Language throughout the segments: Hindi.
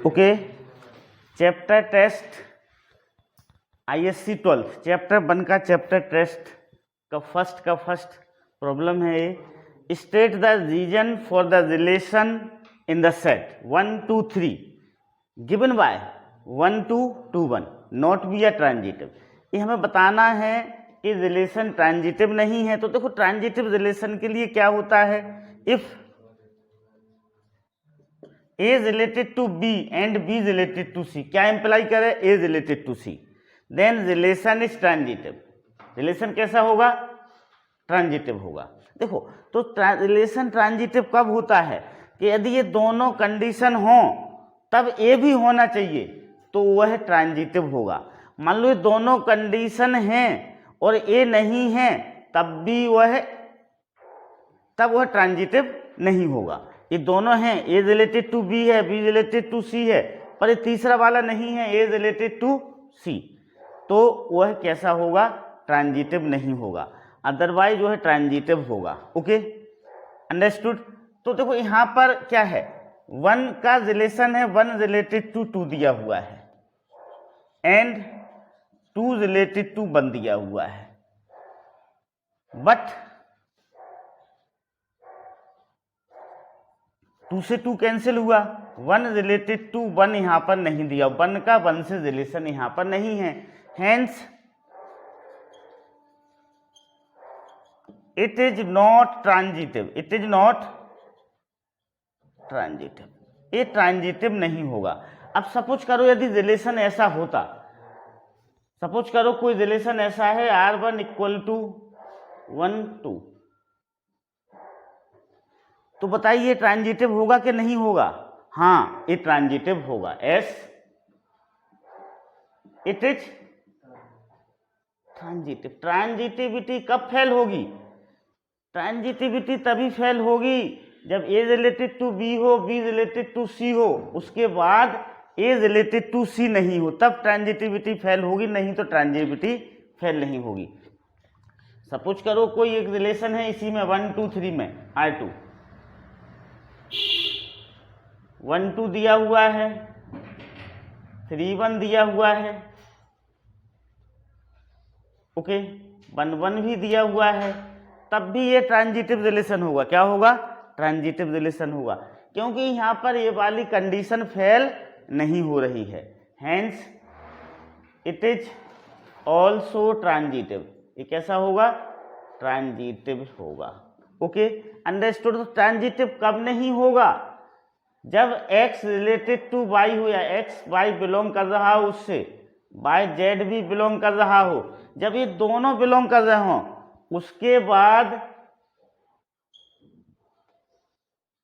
Okay, chapter test ISC 12 chapter 1 का चैप्टर टेस्ट का फर्स्ट प्रॉब्लम है ये। State the reason for the relation in the set 1 2 3 given by 1 2 2 1 not be a transitive. ये हमें बताना है कि रिलेशन ट्रांजिटिव नहीं है। तो देखो ट्रांजिटिव रिलेशन के लिए क्या होता है, if A related to B and B related to C, क्या इंप्लाई करे, A related to C, then relation is transitive. Relation कैसा होगा, ट्रांजिटिव होगा। देखो तो रिलेशन ट्रांजिटिव कब होता है कि यदि ये दोनों कंडीशन हो तब ए भी होना चाहिए तो वह ट्रांजिटिव होगा। मान लो ये दोनों कंडीशन हैं और ए नहीं है तब वह ट्रांजिटिव नहीं होगा। ये दोनों हैं, ए रिलेटेड टू बी है, बी रिलेटेड टू सी है, पर ये तीसरा वाला नहीं है, ए रिलेटेड टू सी, तो वह कैसा होगा, ट्रांजिटिव नहीं होगा, अदरवाइज वह ट्रांजिटिव होगा। Okay, understood. तो देखो यहाँ पर क्या है, 1 का रिलेशन है 1 रिलेटेड टू 2 दिया हुआ है एंड 2 रिलेटेड टू 1 दिया हुआ है, बट 2 से 2 कैंसिल हुआ, 1 रिलेटेड टू 1 यहां पर नहीं दिया, 1 का 1 से रिलेशन यहां पर नहीं है, hence it is not transitive, it is not transitive, ये ट्रांजिटिव नहीं होगा। अब सपोज करो यदि रिलेशन ऐसा होता, सपोज करो कोई रिलेशन ऐसा है R1 इक्वल टू 1 2, तो बताइए ट्रांजिटिव होगा कि नहीं होगा। हाँ, ये ट्रांजिटिव होगा, S it is transitive. Transitivity कब फेल होगी, ट्रांजिटिविटी तभी फेल होगी जब ए रिलेटेड टू बी हो, बी रिलेटेड टू सी हो, उसके बाद ए रिलेटेड टू सी नहीं हो, तब ट्रांजिटिविटी फेल होगी, नहीं तो ट्रांजिटिविटी फेल नहीं होगी। सपोज करो कोई एक रिलेशन है इसी में 1 2 3 में R2 1 2 दिया हुआ है, 3 1 दिया हुआ है, ओके 1 1 भी दिया हुआ है, तब भी ये ट्रांजिटिव रिलेशन होगा। क्या होगा, ट्रांजिटिव रिलेशन होगा, क्योंकि यहाँ पर ये वाली कंडीशन फेल नहीं हो रही है, hence it is also transitive. ये कैसा होगा, ट्रांजिटिव होगा। Okay, understood. तो ट्रांजिटिव कब नहीं होगा, जब x रिलेटेड टू y हो या x y बिलोंग कर रहा हो उससे, y z भी बिलोंग कर रहा हो, जब ये दोनों बिलोंग कर रहे हो उसके बाद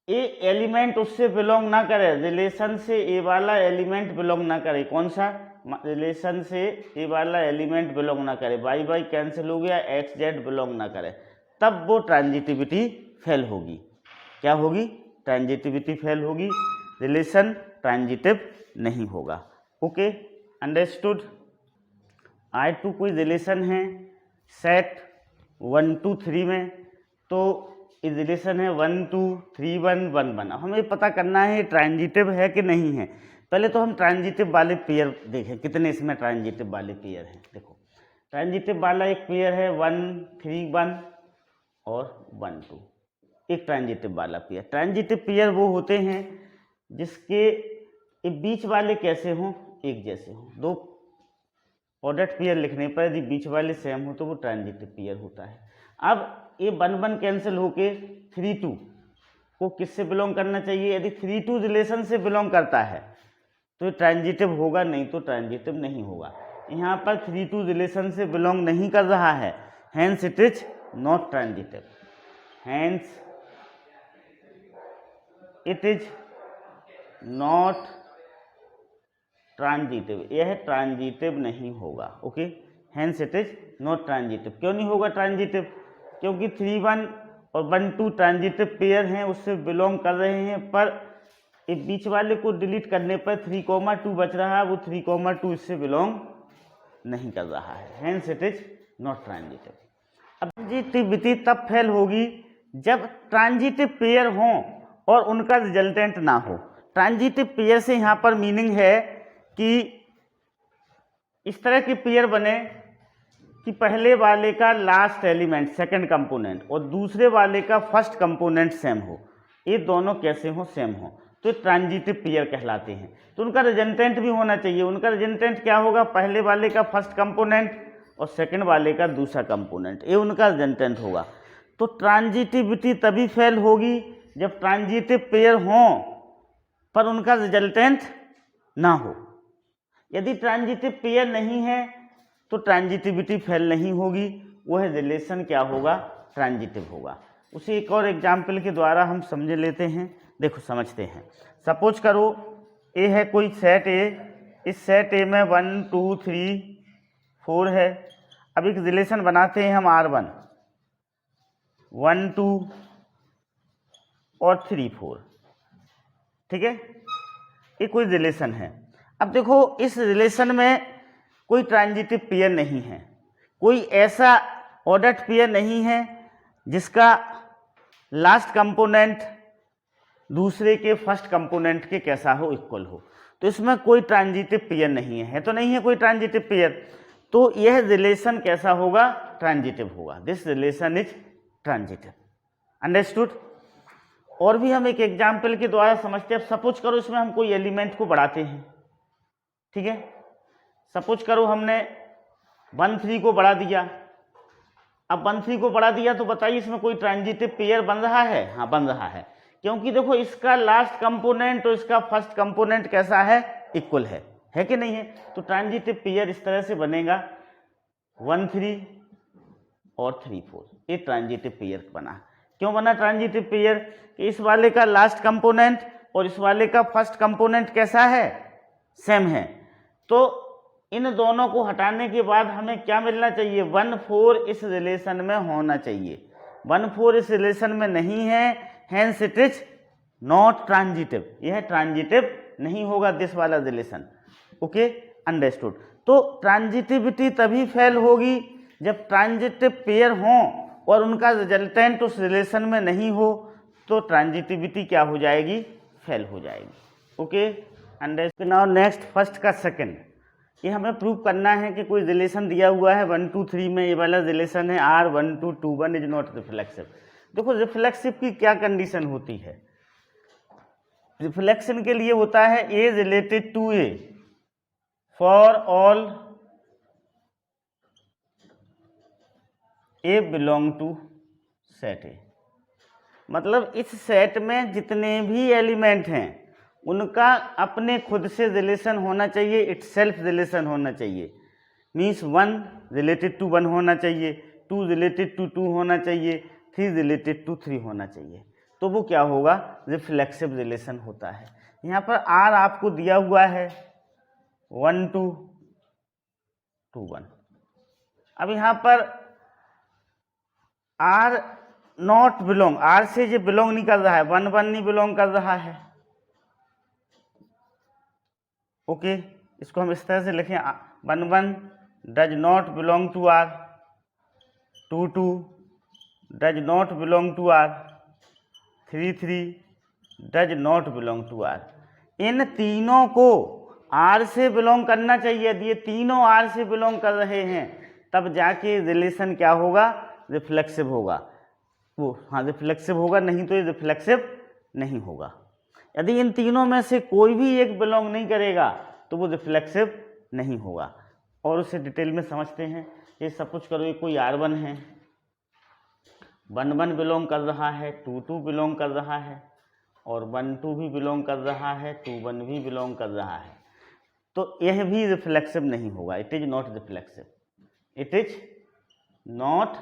ए एलिमेंट उससे बिलोंग ना करे, रिलेशन से ए वाला एलिमेंट बिलोंग ना करे। कौन सा, रिलेशन से ए वाला एलिमेंट बिलोंग ना करे, y y कैंसिल हो गया, x z बिलोंग ना करे, तब वो ट्रांजिटिविटी फेल होगी। क्या होगी, ट्रांजिटिविटी फेल होगी, रिलेशन ट्रांजिटिव नहीं होगा। Okay, understood. R2 कोई रिलेशन है सेट 1 2 3 में, तो ये रिलेशन है 1 2 3 1 1 1। हमें पता करना है ट्रांजिटिव है कि नहीं है। पहले तो हम ट्रांजिटिव वाले पेयर देखें, कितने इसमें ट्रांजिटिव वाले पेयर हैं। देखो ट्रांजिटिव वाला एक पेयर है 1 3 1 और 1 2, एक ट्रांजिटिव वाला पेयर। ट्रांजिटिव पेयर वो होते हैं जिसके बीच वाले कैसे हों, एक जैसे हों। दो प्रोडक्ट पेयर लिखने पर यदि बीच वाले सेम हो तो वो ट्रांजिटिव पेयर होता है। अब ये 1 1 कैंसिल होके 3 2 को किससे बिलोंग करना चाहिए, यदि 3 2 रिलेशन से बिलोंग करता है तो ट्रांजिटिव होगा, नहीं तो ट्रांजिटिव नहीं होगा। यहाँ पर 3 2 रिलेशन से बिलोंग नहीं कर रहा है, hence it is not transitive, hence it is not transitive, यह ट्रांजिटिव नहीं होगा। Okay, hence it is not transitive. क्यों नहीं होगा ट्रांजिटिव, क्योंकि 3 1 और 1 2 ट्रांजिटिव पेयर हैं, उससे बिलोंग कर रहे हैं, पर एक बीच वाले को डिलीट करने पर 3 2 बच रहा है, वो 3 2 इससे बिलोंग नहीं कर रहा है, hence it is not transitive. अब ट्रांजिटिविटी तब फेल होगी जब ट्रांजिटिव पेयर हों और उनका रिजल्टेंट ना हो। ट्रांजिटिव पेयर से यहाँ पर मीनिंग है कि इस तरह के पेयर बने कि पहले वाले का लास्ट एलिमेंट सेकंड कंपोनेंट और दूसरे वाले का फर्स्ट कंपोनेंट सेम हो, ये दोनों कैसे हो, सेम हो, तो ट्रांजिटिव पेयर कहलाते हैं। तो उनका रिजल्टेंट भी होना चाहिए। उनका रिजल्टेंट क्या होगा, पहले वाले का फर्स्ट कंपोनेंट और सेकंड वाले का दूसरा कंपोनेंट, ये उनका रिजल्टेंट होगा। तो ट्रांजिटिविटी तभी फेल होगी जब ट्रांजिटिव पेयर हों पर उनका रिजल्टेंट ना हो। यदि ट्रांजिटिव पेयर नहीं है तो ट्रांजिटिविटी फेल नहीं होगी, वह रिलेशन क्या होगा, ट्रांजिटिव होगा। उसी एक और एग्जाम्पल के द्वारा हम समझ लेते हैं। देखो समझते हैं। सपोज करो ए है कोई सेट ए, इस सेट ए में 1 2 3 4 है। अब एक रिलेशन बनाते हैं हम R1, 1 2 और 3 4, ठीक है, ये कोई रिलेशन है। अब देखो इस रिलेशन में कोई ट्रांजिटिव पेयर नहीं है, कोई ऐसा ऑर्डर्ड पेयर नहीं है जिसका लास्ट कंपोनेंट दूसरे के फर्स्ट कंपोनेंट के कैसा हो, इक्वल हो। तो इसमें कोई ट्रांजिटिव पेयर नहीं है, तो नहीं है कोई ट्रांजिटिव पेयर, तो यह रिलेशन कैसा होगा, ट्रांजिटिव होगा। This relation is transitive. Understood. और भी हम एक एग्जाम्पल के द्वारा समझते हैं। सपोज करो इसमें हम कोई एलिमेंट को बढ़ाते हैं, ठीक है। सपोज करो हमने 1 3 को बढ़ा दिया। अब 1 3 को बढ़ा दिया तो बताइए इसमें कोई ट्रांजिटिव पेयर बन रहा है? हाँ, बन रहा है, क्योंकि देखो इसका लास्ट कंपोनेंट और इसका फर्स्ट कंपोनेंट कैसा है, इक्वल है कि नहीं है। तो ट्रांजिटिव पेयर इस तरह से बनेगा 1 3 और 3 4, ये ट्रांजिटिव पेयर बना। क्यों बना ट्रांजिटिव पेयर? कि इस वाले का लास्ट कंपोनेंट और इस वाले का फर्स्ट कंपोनेंट कैसा है, सेम है। तो इन दोनों को हटाने के बाद हमें क्या मिलना चाहिए, 1 4 इस रिलेशन में होना चाहिए। 1 4 इस रिलेशन में नहीं है, hence it is not transitive, यह ट्रांजिटिव नहीं होगा दिस वाला रिलेशन। Okay, understood. तो ट्रांजिटिविटी तभी फेल होगी जब ट्रांजिटिव पेयर हों और उनका रिजल्टेंट उस रिलेशन में नहीं हो, तो ट्रांजिटिविटी क्या हो जाएगी, फेल हो जाएगी। Okay, understood. Now next, first का सेकंड, ये हमें प्रूव करना है कि कोई रिलेशन दिया हुआ है 1 2 3 में, ये वाला रिलेशन है R1 2 2 1 इज नॉट रिफ्लेक्सिव। देखो रिफ्लेक्सिव की क्या कंडीशन होती है, रिफ्लेक्शन के लिए होता है A related to A for all A belong to set A। मतलब इस सेट में जितने भी एलिमेंट हैं उनका अपने खुद से रिलेशन होना चाहिए, इटसेल्फ रिलेशन होना चाहिए। मीन्स 1 रिलेटेड टू 1 होना चाहिए, 2 रिलेटेड टू 2 होना चाहिए, 3 रिलेटेड टू 3 होना चाहिए। तो वो क्या होगा, रिफ्लेक्सिव रिलेशन होता है। यहाँ पर R आपको दिया हुआ है 1 2 2 1। अब यहाँ पर R नॉट बिलोंग, R से ये बिलोंग नहीं कर रहा है, 1 1 नहीं बिलोंग कर रहा है। ओके, इसको हम इस तरह से लिखें 1 1 does not belong to R, 2 2 does not belong to R, 3 3 does not belong to R। इन तीनों को R से बिलोंग करना चाहिए। यदि ये तीनों R से बिलोंग कर रहे हैं तब जाके रिलेशन क्या होगा, रिफ्लेक्सिव होगा। वो हाँ रिफ्लेक्सिव होगा, नहीं तो ये रिफ्लेक्सिव नहीं होगा। यदि इन तीनों में से कोई भी एक बिलोंग नहीं करेगा तो वो रिफ्लेक्सिव नहीं होगा। और उसे डिटेल में समझते हैं। ये सपोज करो ये कोई R1 है, 1 1 बिलोंग कर रहा है, 2 2 बिलोंग कर रहा है और 1 2 भी बिलोंग कर रहा है, 2 1 भी बिलोंग कर रहा है। तो यह भी रिफ्लेक्सिव नहीं होगा, it is not reflexive, it is not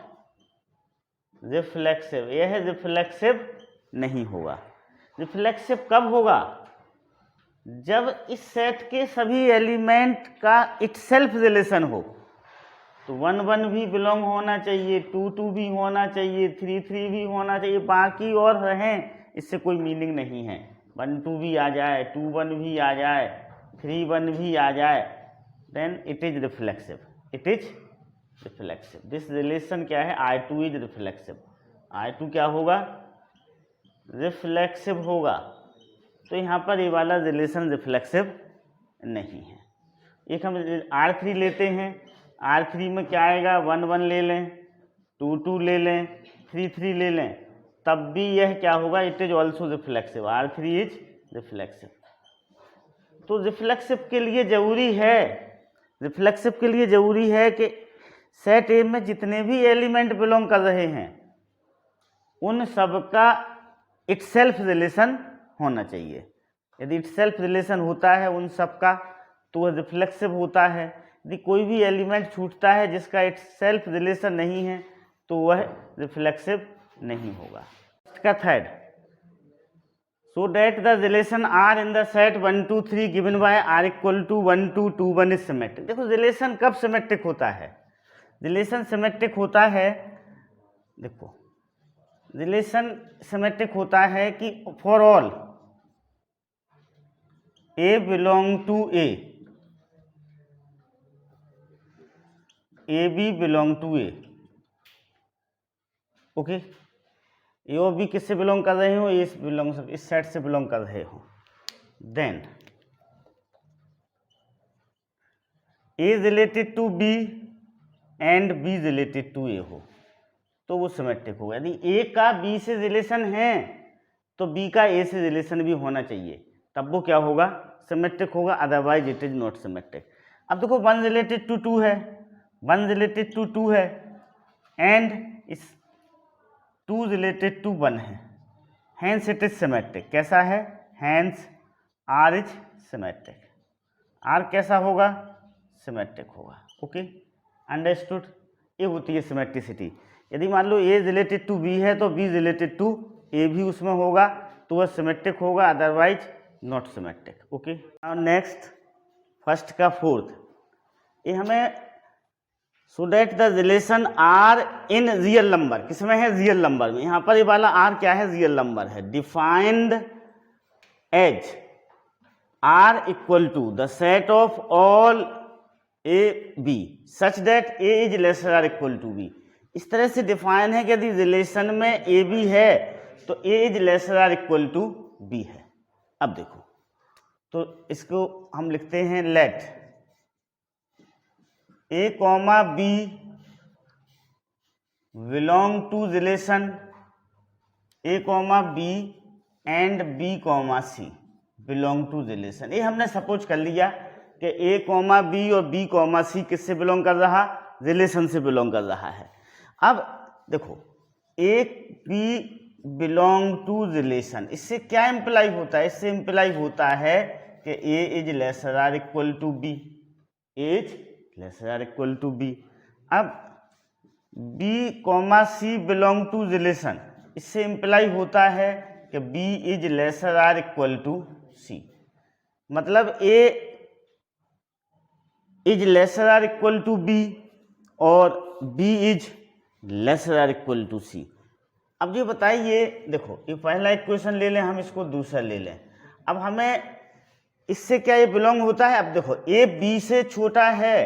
reflexive, यह रिफ्लेक्सिव नहीं होगा। रिफ्लेक्सिव कब होगा, जब इस सेट के सभी एलिमेंट का इटसेल्फ रिलेशन हो। तो 1 1 भी बिलोंग होना चाहिए, 2 2 भी होना चाहिए, 3 3 भी होना चाहिए, बाकी और रहें इससे कोई मीनिंग नहीं है। 1 2 भी आ जाए, 2 1 भी आ जाए, 3 1 भी आ जाए, then it is reflexive, it is reflexive. This relation क्या है, I2 इज रिफ्लेक्सिव। I2 क्या होगा, रिफ्लेक्सिव होगा। तो यहाँ पर ये वाला रिलेशन रिफ्लेक्सिव नहीं है। एक हम R3 लेते हैं, R3 में क्या आएगा, 1 1 ले लें, 2 2 ले लें, 3 3 ले लें, तब भी यह क्या होगा, it is also reflexive, R3 is reflexive. तो रिफ्लेक्सिव के लिए जरूरी है कि सेट ए में जितने भी एलिमेंट बिलोंग कर रहे हैं उन सब का इटसेल्फ रिलेशन होना चाहिए। यदि इटसेल्फ रिलेशन होता है उन सब का तो वह रिफ्लेक्सिव होता है। यदि कोई भी एलिमेंट छूटता है जिसका इटसेल्फ रिलेशन नहीं है तो वह रिफ्लेक्सिव नहीं होगा। इसका third, so that the relation R in the set 1 2 3 given by R equal to 1 2 2 1 is symmetric। देखो रिलेशन कब सिमेट्रिक होता है, रिलेशन सिमेट्रिक होता है, देखो रिलेशन सिमेट्रिक होता है कि for all A belong to A, AB belong to A, okay A और बी किससे बिलोंग कर रहे हो, इस सेट से बिलोंग कर रहे हो, then A related to B and B related to A हो तो वो सिमेट्रिक होगा। यदि ए का बी से रिलेशन है तो बी का ए से रिलेशन भी होना चाहिए, तब वो क्या होगा, सिमेट्रिक होगा, otherwise it is not symmetric. अब देखो 1 रिलेटेड टू 2 है, 1 रिलेटेड टू 2 है एंड इस 2 रिलेटेड टू 1 है, हैंस इट इज सिमेट्रिक। कैसा है, hence R is symmetric, R कैसा होगा, सिमेट्रिक होगा, ओके अंडरस्टूड। ये होती है सिमेट्रिसिटी। यदि मान लो ए रिलेटेड टू बी है तो बी रिलेटेड टू ए भी उसमें होगा तो वह सिमेट्रिक होगा, otherwise not symmetric, okay. Next first का फोर्थ, ये हमें show that the relation R in real number, किसमें है, रियल नंबर में। यहाँ पर ये वाला आर क्या है, रियल नंबर है, defined as R equal to the set of all A B such that A is lesser or equal to B. इस तरह से डिफाइन है कि यदि रिलेशन में ए बी है तो A is lesser or equal to B है। अब देखो तो इसको हम लिखते हैं let A comma B belong to relation A comma B and B comma C belong to relation. ये हमने सपोज कर लिया कि ए कॉमा बी और बी कॉमा सी किससे बिलोंग कर रहा, रिलेशन से बिलोंग कर रहा है। अब देखो A B belong to relation, इससे क्या इंप्लाई होता है, इससे इंप्लाई होता है कि A is lesser or equal to B, is lesser or equal to B. अब B comma C belong to relation, इससे इंप्लाई होता है कि B is lesser or equal to C. मतलब A is lesser or equal to B और B is lesser or equal to C. अब ये बताइए, देखो ये पहला इक्वेशन ले लें, हम इसको दूसरा ले लें। अब हमें इससे क्या ये बिलोंग होता है, अब देखो ए बी से छोटा है,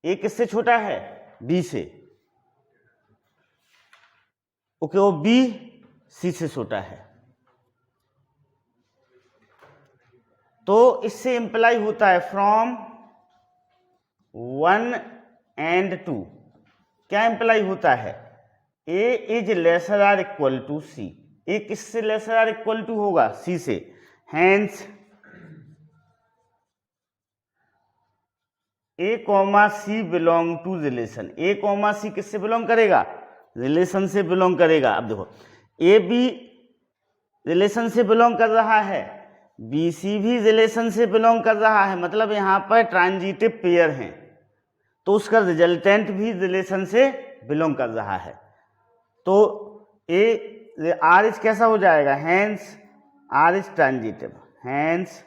ए किससे छोटा है, बी से, ओके, वो बी सी से छोटा है। तो इससे इंप्लाई होता है फ्रॉम 1 एंड 2, क्या इंप्लाई होता है, A is lesser or equal to C. A किससे लेसर आर इक्वल टू होगा, सी से, hence A comma C belong to relation. A comma C किससे बिलोंग करेगा, रिलेशन से बिलोंग करेगा। अब देखो ए बी रिलेशन से बिलोंग कर रहा है, बी सी भी रिलेशन से बिलोंग कर रहा है, मतलब यहाँ पर ट्रांजिटिव पेयर हैं तो उसका रिजल्टेंट भी रिलेशन से बिलोंग कर रहा है। तो ए आर इज कैसा हो जाएगा, hence R is transitive, hence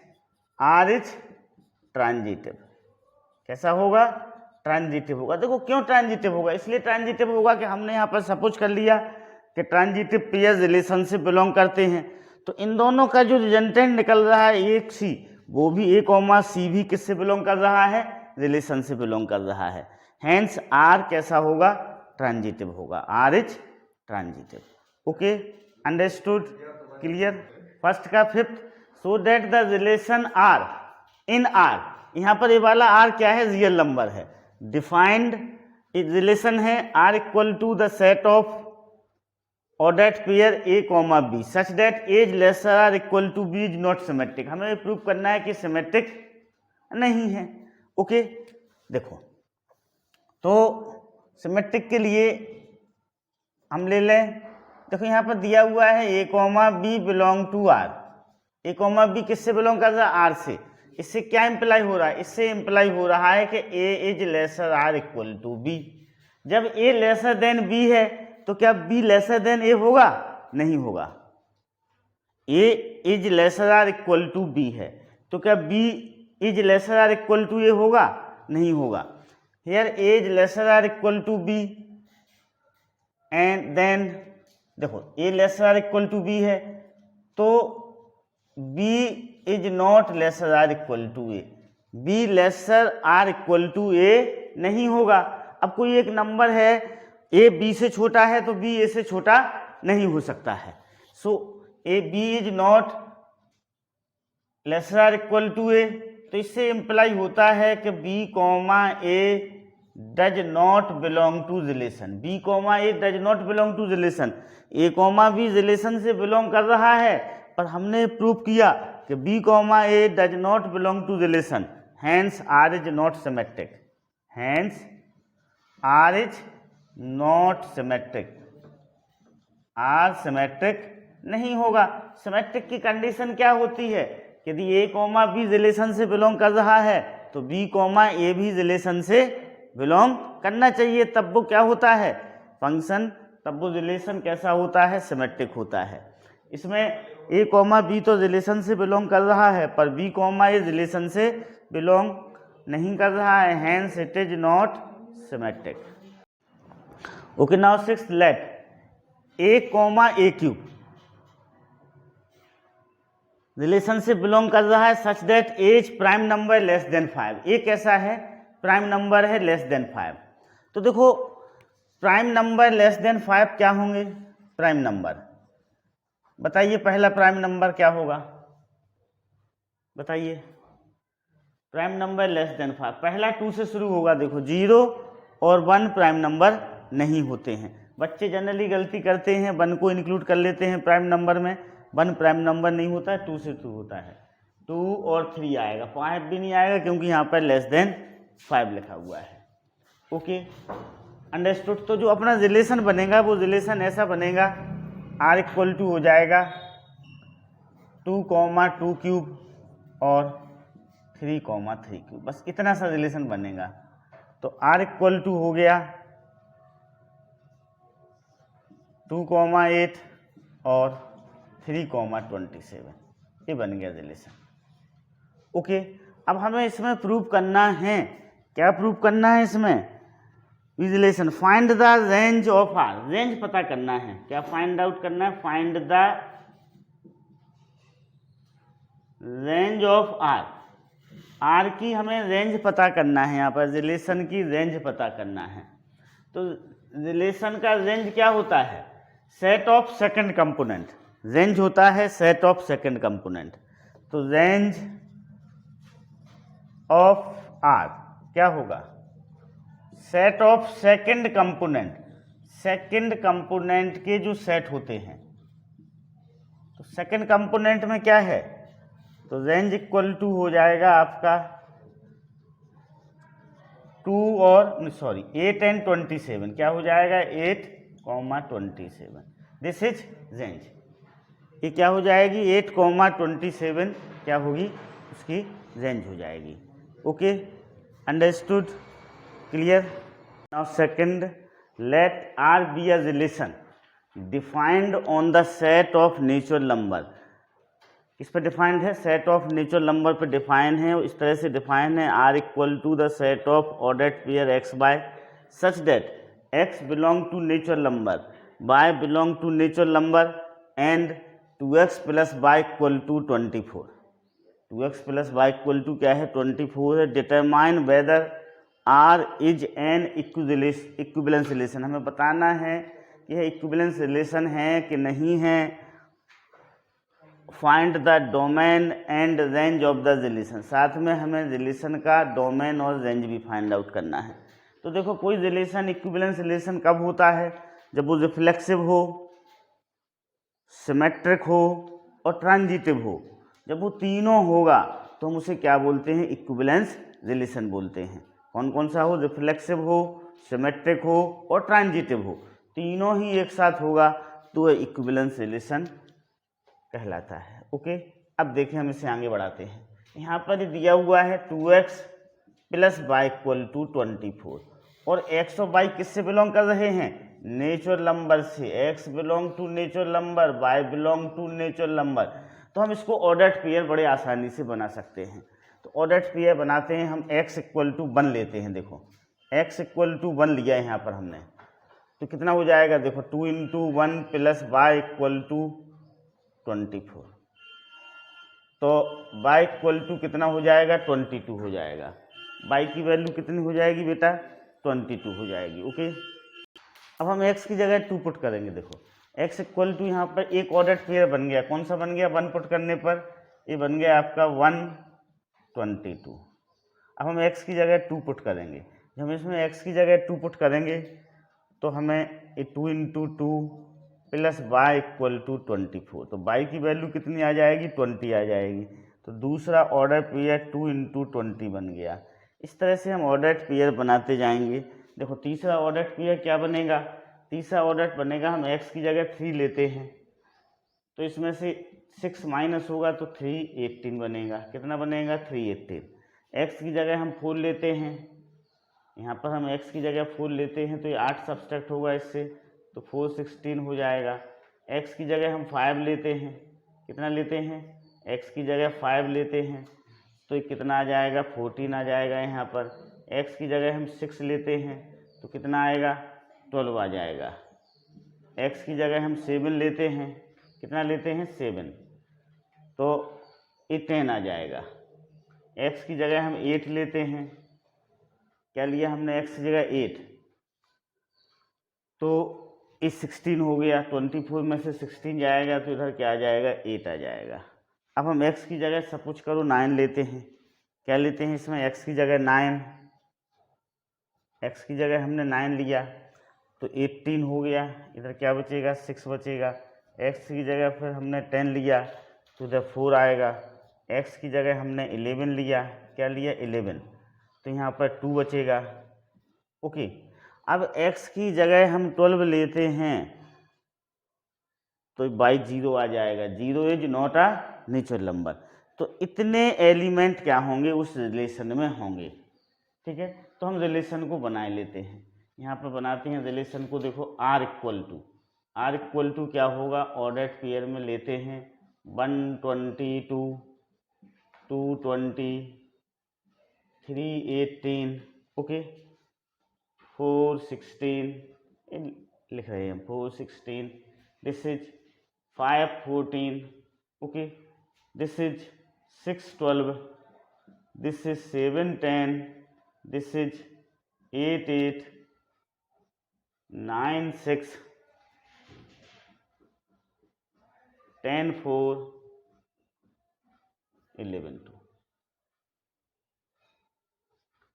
R is transitive. कैसा होगा, ट्रांजिटिव होगा। देखो क्यों ट्रांजिटिव होगा, इसलिए ट्रांजिटिव होगा कि हमने यहाँ पर सपोज कर लिया कि ट्रांजिटिव पेयर रिलेशन से बिलोंग करते हैं, तो इन दोनों का जो रिजल्टेंट निकल रहा है एक सी, वो भी ए कॉमा सी भी किससे बिलोंग कर रहा है, रिलेशन से बिलोंग कर रहा है। हैंस आर कैसा होगा, ट्रांजिटिव होगा, R is transitive, okay understood, clear. First का fifth, so that the relation R in R, यहाँ पर ये वाला आर क्या है, रियल नंबर है, डिफाइंड रिलेशन है R equal to the set of ordered pair A comma B such that as lesser or equal to B is not symmetric. हमें प्रूव करना है कि सिमेट्रिक नहीं है। ओके देखो, तो सिमेट्रिक के लिए हम ले लें, देखो यहाँ पर दिया हुआ है A comma B belong to R, A comma B किससे बिलोंग कर रहा है, आर से। इससे क्या इंप्लाई हो रहा है, इससे इंप्लाई हो रहा है कि A is lesser or equal to B. जब ए लेसर देन बी है तो क्या बी लेसर देन ए होगा, नहीं होगा। A is lesser or equal to B है तो क्या B is lesser or equal to A होगा, नहीं होगा। Here A is lesser or equal to B and then देखो A lesser or equal to B है तो B is not lesser or equal to A, B lesser or equal to A नहीं होगा। अब कोई एक नंबर है ए बी से छोटा है तो बी ए से छोटा नहीं हो सकता है, so A B is not lesser or equal to A, तो इससे इंप्लाई होता है कि B comma A does not belong to relation, B comma A does not belong to relation. A comma B relation से बिलोंग कर रहा है, पर हमने प्रूव किया कि B comma A does not belong to relation, hence R is not symmetric, hence R is not symmetric, R symmetric नहीं होगा। सिमेट्रिक की कंडीशन क्या होती है, यदि ए कॉमा बी रिलेशन से बिलोंग कर रहा है तो बी कॉमा ए भी रिलेशन से बिलोंग करना चाहिए, तब वो क्या होता है फंक्शन, तब वो रिलेशन कैसा होता है, सिमेट्रिक होता है। इसमें ए कॉमा बी तो रिलेशन से बिलोंग कर रहा है पर बी कॉमा ए रिलेशन से बिलोंग नहीं कर रहा है, hence it is not symmetric. Okay now sixth, let A comma A cube relation से बिलोंग कर रहा है such that as prime number less than 5। A कैसा है, प्राइम नंबर है लेस देन 5। तो देखो प्राइम नंबर लेस देन 5 क्या होंगे, प्राइम नंबर बताइए, पहला प्राइम नंबर क्या होगा बताइए, प्राइम नंबर लेस देन 5 पहला 2 से शुरू होगा। देखो 0 और 1 प्राइम नंबर नहीं होते हैं, बच्चे जनरली गलती करते हैं 1 को इंक्लूड कर लेते हैं प्राइम नंबर में, 1 प्राइम नंबर नहीं होता है, 2 से शुरू होता है, 2 और 3 आएगा, 5 भी नहीं आएगा क्योंकि यहाँ पर लेस देन 5 लिखा हुआ है। Okay understood. तो जो अपना रिलेशन बनेगा वो रिलेशन ऐसा बनेगा, आर इक्वल टू हो जाएगा 2 कॉमा 2 क्यूब और 3 कॉमा 3 क्यूब, बस इतना सा रिलेशन बनेगा। तो आर इक्वल टू हो गया 2 कॉमा 8 और 3 कॉमा 27, ये बन गया रिलेशन। ओके अब हमें इसमें प्रूव करना है, क्या प्रूव करना है इसमें, relation find the range of R, range पता करना है, क्या फाइंड आउट करना है, find the range of R, R की हमें रेंज पता करना है, यहाँ पर रिलेशन की रेंज पता करना है। तो रिलेशन का रेंज क्या होता है, set of second component, range होता है सेट ऑफ सेकंड कंपोनेंट। तो रेंज ऑफ आर क्या होगा, set of second component, second component के जो सेट होते हैं, तो सेकंड कंपोनेंट में क्या है, तो रेंज इक्वल टू हो जाएगा आपका 2 और सॉरी 8 एंड 27, क्या हो जाएगा 8 कॉमा 27, दिस इज रेंज। ये क्या हो जाएगी 8 कॉमा 27 क्या होगी, उसकी रेंज हो जाएगी। Okay understood, clear. Now second, let R be a relation defined on the set of natural number, किस पे डिफाइंड है, सेट ऑफ नेचुरल नंबर पे डिफाइन है, इस तरह से डिफाइन है, R equal to the set of ordered pair X Y such that X belong to natural number, Y belong to natural number and 2x plus Y equal to 24, 2x plus Y equal to क्या है 24 है। Determine whether R is an equivalence relation, हमें बताना है कि यह इक्विवेलेंस रिलेशन है कि नहीं है। Find the domain and range of the relation, साथ में हमें रिलेशन का डोमेन और रेंज भी फाइंड आउट करना है। तो देखो कोई रिलेशन इक्विवेलेंस रिलेशन कब होता है, जब वो रिफ्लेक्सिव हो, सिमेट्रिक हो और ट्रांजिटिव हो। जब वो तीनों होगा तो हम उसे क्या बोलते हैं, इक्विवेलेंस रिलेशन बोलते हैं। कौन कौन सा हो, रिफ्लेक्सिव हो, सिमेट्रिक हो और ट्रांजिटिव हो, तीनों ही एक साथ होगा तो इक्विवेलेंस रिलेशन कहलाता है। ओके, अब देखें हम इसे आगे बढ़ाते हैं। यहाँ पर दिया हुआ है 2x plus Y equal to 24 और x और y किससे बिलोंग कर रहे हैं, नेचुरल नंबर से। x belong to natural number, y belong to natural number. तो हम इसको ऑर्डर्ड पेयर बड़े आसानी से बना सकते हैं। तो ऑर्डर्ड पेयर बनाते हैं हम, x इक्वल टू 1 लेते हैं। देखो x इक्वल टू 1 लिया है यहाँ पर हमने, तो कितना हो जाएगा, देखो 2 into 1 plus Y equal to 24। तो y इक्वल टू कितना हो जाएगा, 22 हो जाएगा। y की वैल्यू कितनी हो जाएगी बेटा, 22 हो जाएगी। ओके, अब हम x की जगह 2 पुट करेंगे। देखो x इक्वल टू यहाँ पर एक ऑर्डर्ड पेयर बन गया। कौन सा बन गया, 1 पुट करने पर ये बन गया आपका 122। अब हम x की जगह 2 पुट करेंगे। जब हम इसमें x की जगह 2 पुट करेंगे तो हमें ये 2 into 2 plus Y equal to 24। तो y की वैल्यू कितनी आ जाएगी, 20 आ जाएगी। तो दूसरा ऑर्डर पेयर 2 इंटू 20 बन गया। इस तरह से हम ऑर्डर्ड पेयर बनाते जाएंगे। देखो तीसरा ऑर्डर्ड पेयर क्या बनेगा, तीसरा ऑर्डर बनेगा, हम x की जगह 3 लेते हैं तो इसमें से 6 माइनस होगा तो 318 बनेगा। कितना बनेगा, 318। x की जगह हम 4 लेते हैं, यहाँ पर हम x की जगह 4 लेते हैं तो ये 8 सब्सट्रैक्ट होगा इससे, तो 416 हो जाएगा। x की जगह हम 5 लेते हैं, कितना लेते हैं, x की जगह 5 लेते हैं तो ये कितना आ जाएगा, 14 आ जाएगा। यहाँ पर x की जगह हम 6 लेते हैं तो कितना आएगा, 12 आ जाएगा। x की जगह हम 7 लेते हैं, कितना लेते हैं, 7, तो ये 10 आ जाएगा। x की जगह हम 8 लेते हैं, क्या लिया हमने, x की जगह 8, तो ये 16 हो गया। 24 में से 16 जाएगा तो इधर क्या आ जाएगा, 8 आ जाएगा। अब हम x की जगह सपोज करो 9 लेते हैं, क्या लेते हैं इसमें, x की जगह 9, x की जगह हमने 9 लिया तो 18 हो गया। इधर क्या बचेगा, 6 बचेगा। x की जगह फिर हमने 10 लिया तो इधर 4 आएगा। x की जगह हमने 11 लिया, क्या लिया, 11, तो यहाँ पर 2 बचेगा। ओके, अब x की जगह हम 12 लेते हैं तो बाई 0 आ जाएगा। 0 is not a natural number. तो इतने एलिमेंट क्या होंगे, उस रिलेशन में होंगे। ठीक है, तो हम रिलेशन को बनाए लेते हैं। यहाँ पर बनाते हैं रिलेशन को। देखो r इक्वल टू क्या होगा, ऑर्डर्ड पेयर में लेते हैं 122, 220, 318, ओके, 416 लिख रहे हैं, 416, this is 514, okay, this is 612, this is 710, this is 88, 96, 104, 112।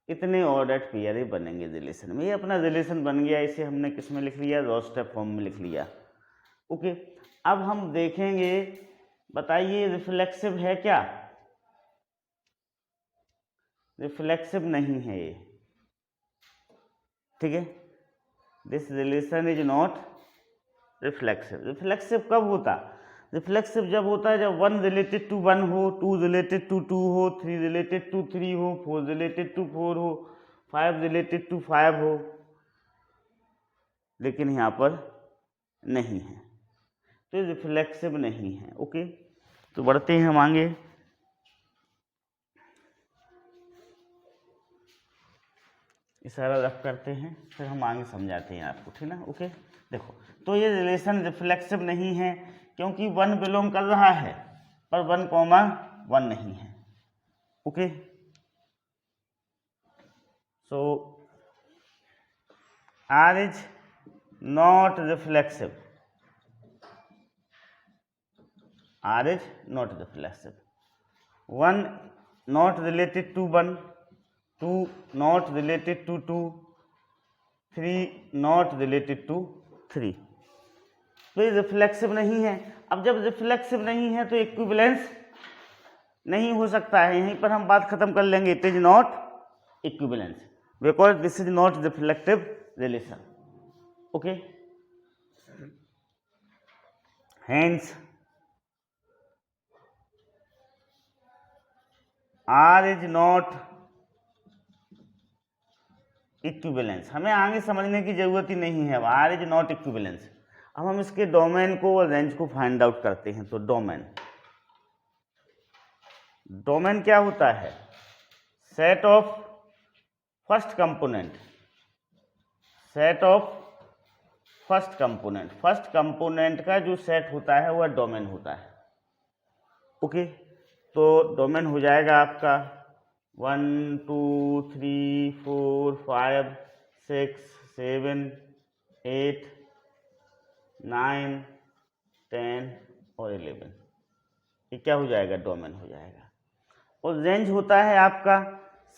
इतने ऑर्डर्ड पेयर ही बनेंगे रिलेशन में। ये अपना रिलेशन बन गया, इसे हमने किस में लिख लिया, रोस्टर फॉर्म में लिख लिया। ओके, अब हम देखेंगे, बताइए रिफ्लेक्सिव है क्या, रिफ्लेक्सिव नहीं है ये। ठीक है, this relation is not reflexive. Reflexive कब होता, रिफ्लेक्सिव जब होता है जब 1 रिलेटेड टू 1 हो, 2 रिलेटेड टू 2 हो, 3 रिलेटेड टू 3 हो, 4 रिलेटेड टू 4 हो, 5 रिलेटेड टू 5 हो, लेकिन यहाँ पर नहीं है, तो रिफ्लेक्सिव नहीं है। ओके, तो बढ़ते हैं हम आगे। इशारा रफ करते हैं, फिर हम आगे समझाते हैं आपको, ठीक ना। ओके, देखो तो ये रिलेशन रिफ्लेक्सिव नहीं है क्योंकि 1 बिलोंग कर रहा है पर 1,1 नहीं है। Okay, so R is not reflexive. R is not reflexive. 1 not related to 1, 2 not related to 2, 3 not related to 3. तो ये रिफ्लेक्सिव नहीं है. अब जब रिफ्लेक्सिव नहीं है तो इक्विवेलेंस नहीं हो सकता है. यहीं पर हम बात खत्म कर लेंगे. It is not equivalence because this is not reflective relation. Okay, hence R is not equivalence. हमें आगे समझने की जरूरत ही नहीं है. अब R इज नॉट इक्विवेलेंस. अब हम इसके डोमेन को और रेंज को फाइंड आउट करते हैं. तो डोमेन क्या होता है? Set of first component. Set of first component. First component का जो सेट होता है वह डोमेन होता है. ओके, तो डोमेन हो जाएगा आपका 1 2 3 4 5 6 7 8 9 10 और 11. ये क्या हो जाएगा? डोमेन हो जाएगा. और रेंज होता है आपका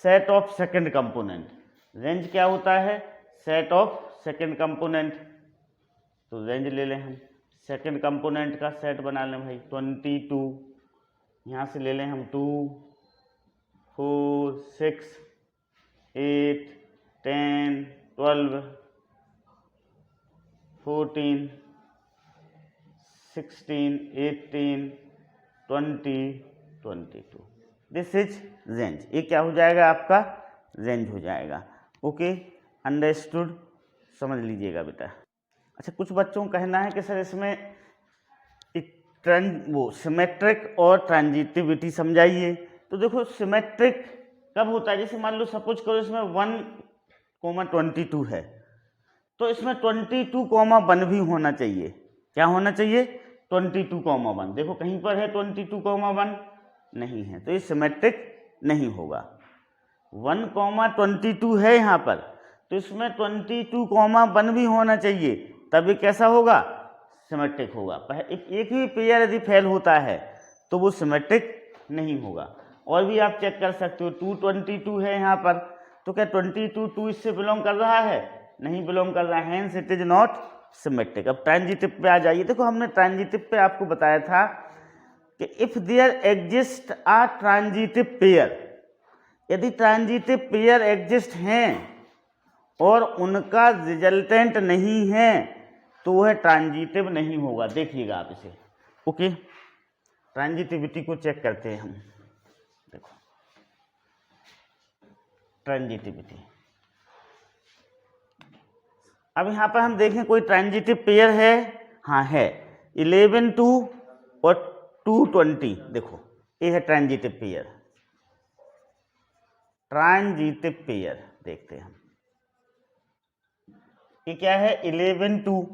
set of second component. Range क्या होता है? Set of second component. तो रेंज ले लें हम. सेकंड कंपोनेंट का सेट बना लें भाई. 22. यहाँ से ले लें हम 2 4 6 8 10 12 14 16 18 20 22. This is range. ये क्या हो जाएगा? आपका रेंज हो जाएगा. Okay, understood. समझ लीजिएगा बेटा. अच्छा, कुछ बच्चों का कहना है कि सर इसमें वो सिमेट्रिक और ट्रांजिटिविटी समझाइए. तो देखो, सिमेट्रिक कब होता है? जैसे मान लो सपोज करो इसमें 1,22 है, तो इसमें 22,1 भी होना चाहिए. क्या होना चाहिए? 22,1. देखो कहीं पर है 22,1 नहीं है, तो ये सिमेट्रिक नहीं होगा. 1,22 है यहाँ पर, तो इसमें 22,1 भी होना चाहिए, तभी कैसा होगा? सिमेट्रिक होगा. एक ही पेयर यदि फेल होता है तो वो सिमेट्रिक नहीं होगा. और भी आप चेक कर सकते हो. 222 है यहाँ पर, तो क्या 22 इससे बिलोंग कर रहा है? नहीं बिलोंग कर रहा है. Hence it is not symmetric. अब ट्रांजिटिव पे आ जाइए. देखो, हमने ट्रांजिटिव पे आपको बताया था कि if there exist a transitive pair, यदि ट्रांजिटिव पेयर एग्जिस्ट हैं और उनका रिजल्टेंट नहीं है तो वह ट्रांजिटिव नहीं होगा. देखिएगा आप इसे. ओके, ट्रांजिटिविटी को चेक करते हैं हम. देखो, ट्रांजिटिविटी. अब यहाँ पर हम देखें कोई ट्रांजिटिव पेयर है. हाँ है. 11 2 और 220. देखो, ये है ट्रांजिटिव पेयर. ट्रांजिटिव पेयर देखते हैं हम. ये क्या है? 11 2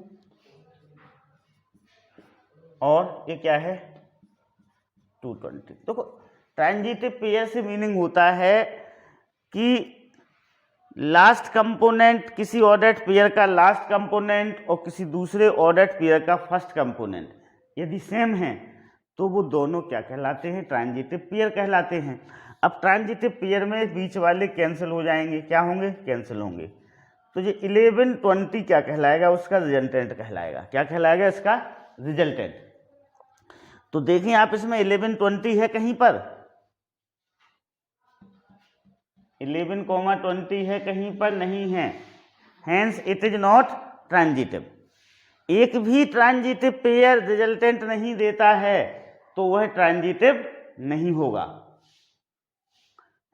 और ये क्या है? 220. देखो, ट्रांजिटिव पेयर से मीनिंग होता है कि लास्ट कंपोनेंट किसी ऑर्डर्ड पेयर का लास्ट कंपोनेंट और किसी दूसरे ऑर्डर्ड पेयर का फर्स्ट कंपोनेंट यदि सेम है तो वो दोनों क्या कहलाते हैं? ट्रांजिटिव पेयर कहलाते हैं. अब ट्रांजिटिव पेयर में बीच वाले कैंसिल हो जाएंगे. क्या होंगे? कैंसिल होंगे. तो ये 1120 क्या कहलाएगा? उसका रिजल्टेंट कहलाएगा. क्या कहलाएगा? इसका रिजल्टेंट. तो देखें आप, इसमें 1120 है कहीं पर? 11,20 है कहीं पर? नहीं है. Hence it is not transitive. एक भी ट्रांजिटिव पेयर रिजल्टेंट नहीं देता है तो वह ट्रांजिटिव नहीं होगा.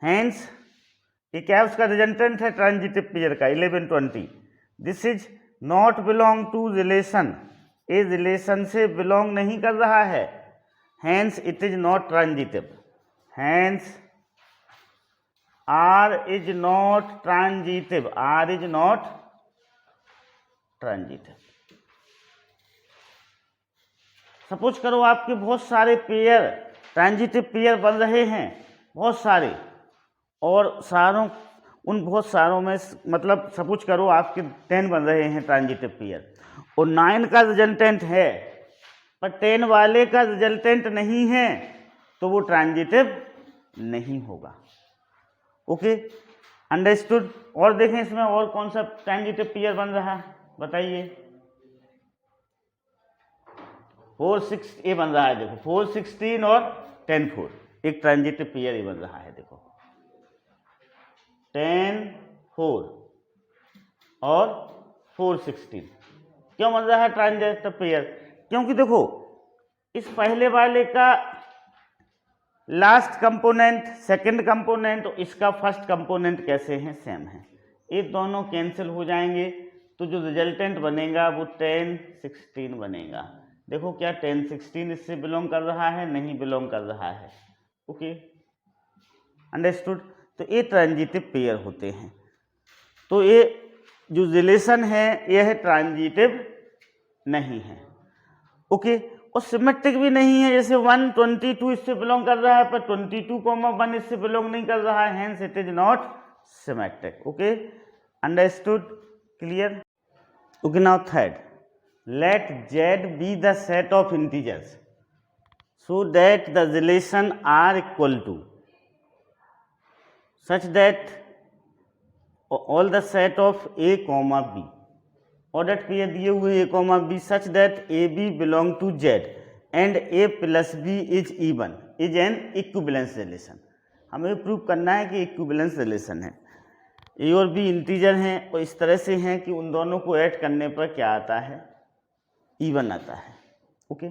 हेंस ये क्या है? उसका रिजल्टेंट है ट्रांजिटिव पेयर का 1120. This is not belong to relation. ये रिलेशन से बिलोंग नहीं कर रहा है. Hence it is not transitive. Hence R is not transitive. R is not transitive. Suppose करो आपके बहुत सारे पेयर ट्रांजिटिव पेयर बन रहे हैं, बहुत सारे, और उन बहुत सारों में मतलब सपोज करो आपके 10 बन रहे हैं ट्रांजिटिव पेयर और 9 का रिजल्टेंट है पर 10 वाले का रिजल्टेंट नहीं है तो वो ट्रांजिटिव नहीं होगा। Okay, understood. और देखें इसमें और कौन सा ट्रांजिटिव पेयर बन रहा है, बताइए। 4-6 ये बन रहा है, देखो 4-16 और 10-4 एक ट्रांजिटिव पेयर ये बन रहा है, देखो 10-4 और 4-16 क्यों बन रहा है ट्रांजिटिव पेयर? क्योंकि देखो इस पहले वाले का लास्ट कंपोनेंट सेकंड कंपोनेंट और इसका फर्स्ट कंपोनेंट कैसे हैं, सेम है। ये दोनों कैंसिल हो जाएंगे तो जो रिजल्टेंट बनेगा वो 10-16 बनेगा। देखो क्या 10-16 इससे बिलोंग कर रहा है, नहीं बिलोंग कर रहा है। Okay, understood. तो ये ट्रांजिटिव पेयर होते हैं। तो ये जो रिलेशन है यह ट्रांजिटिव नहीं है। ओके, और सिमेट्रिक भी नहीं है। जैसे 1-22 इससे बिलोंग कर रहा है पर 22,1 इससे बिलोंग नहीं कर रहा है, hence it is not symmetric. Okay, understood, clear. Okay, now third, let Z be the set of integers so that the relation are equal to such that all the set of A, B order pair दिए हुए A, B such that AB belong to Z and A plus B is even is an equivalence relation। हमें प्रूव करना है कि इक्विवेलेंस रिलेशन है। A और B इंटीजर हैं और इस तरह से हैं कि उन दोनों को ऐड करने पर क्या आता है, इवन आता है। ओके,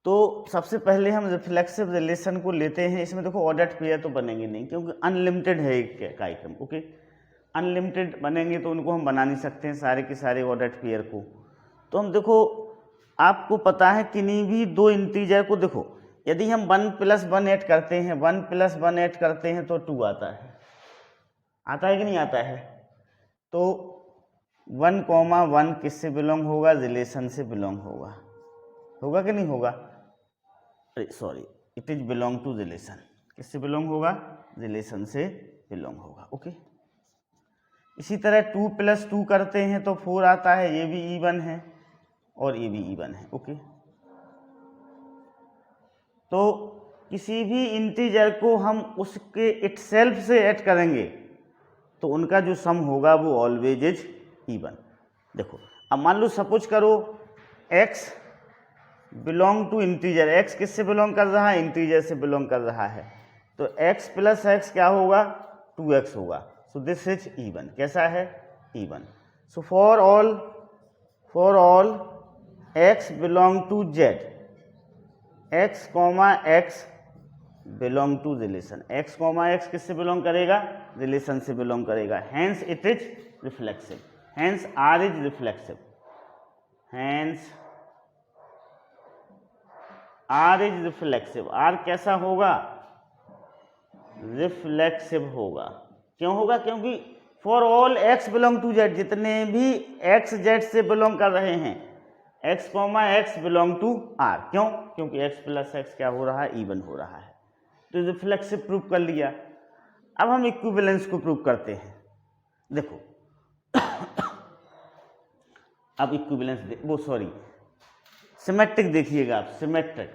तो सबसे पहले हम रिफ्लेक्सिव रिलेशन को लेते हैं। इसमें देखो ऑर्डर्ड पेयर तो बनेंगे नहीं क्योंकि अनलिमिटेड है एक आइटम। ओके, अनलिमिटेड बनेंगे तो उनको हम बना नहीं सकते हैं सारे के सारे ऑर्डर्ड पेयर को। तो हम देखो, आपको पता है किन्हीं भी दो इंटीजर को देखो, यदि हम 1+1 ऐड करते हैं, 1+1 ऐड करते हैं तो 2 आता है। आता है कि नहीं आता है? तो 1,1 किससे बिलोंग होगा, रिलेशन से बिलोंग होगा। होगा कि नहीं होगा? Sorry, it is belong to relation. किससे बिलोंग होगा? रिलेशन से बिलोंग होगा। ओके, इसी तरह 2+2 करते हैं तो 4 आता है, ये भी इवन है और ये भी इवन है। ओके, तो किसी भी इंटीजर को हम उसके इटसेल्फ से ऐड करेंगे तो उनका जो सम होगा वो ऑलवेज इज इवन। देखो अब मान लो सपोज करो x belong to integer, x किससे बिलोंग कर रहा है? इंटीजर से बिलोंग कर रहा है। तो x प्लस x क्या होगा? 2x होगा। So this is even. कैसा है? Even. So for all x belong to z, x, x belong to relation. x, x किससे बिलोंग करेगा? रिलेशन से बिलोंग करेगा। Hence it is reflexive. Hence r is reflexive. Hence R is reflexive. R कैसा होगा? रिफ्लेक्सिव होगा। क्यों होगा? क्योंकि for all x belong to z, जितने भी x z से बिलोंग कर रहे हैं, x, x belong to R। क्यों? क्योंकि x प्लस x क्या हो रहा है? इवन हो रहा है। तो रिफ्लेक्सिव प्रूव कर लिया। अब हम इक्विवेलेंस को प्रूव करते हैं। देखो अब इक्विवेलेंस वो सॉरी सिमेट्रिक देखिएगा आप, सिमेट्रिक।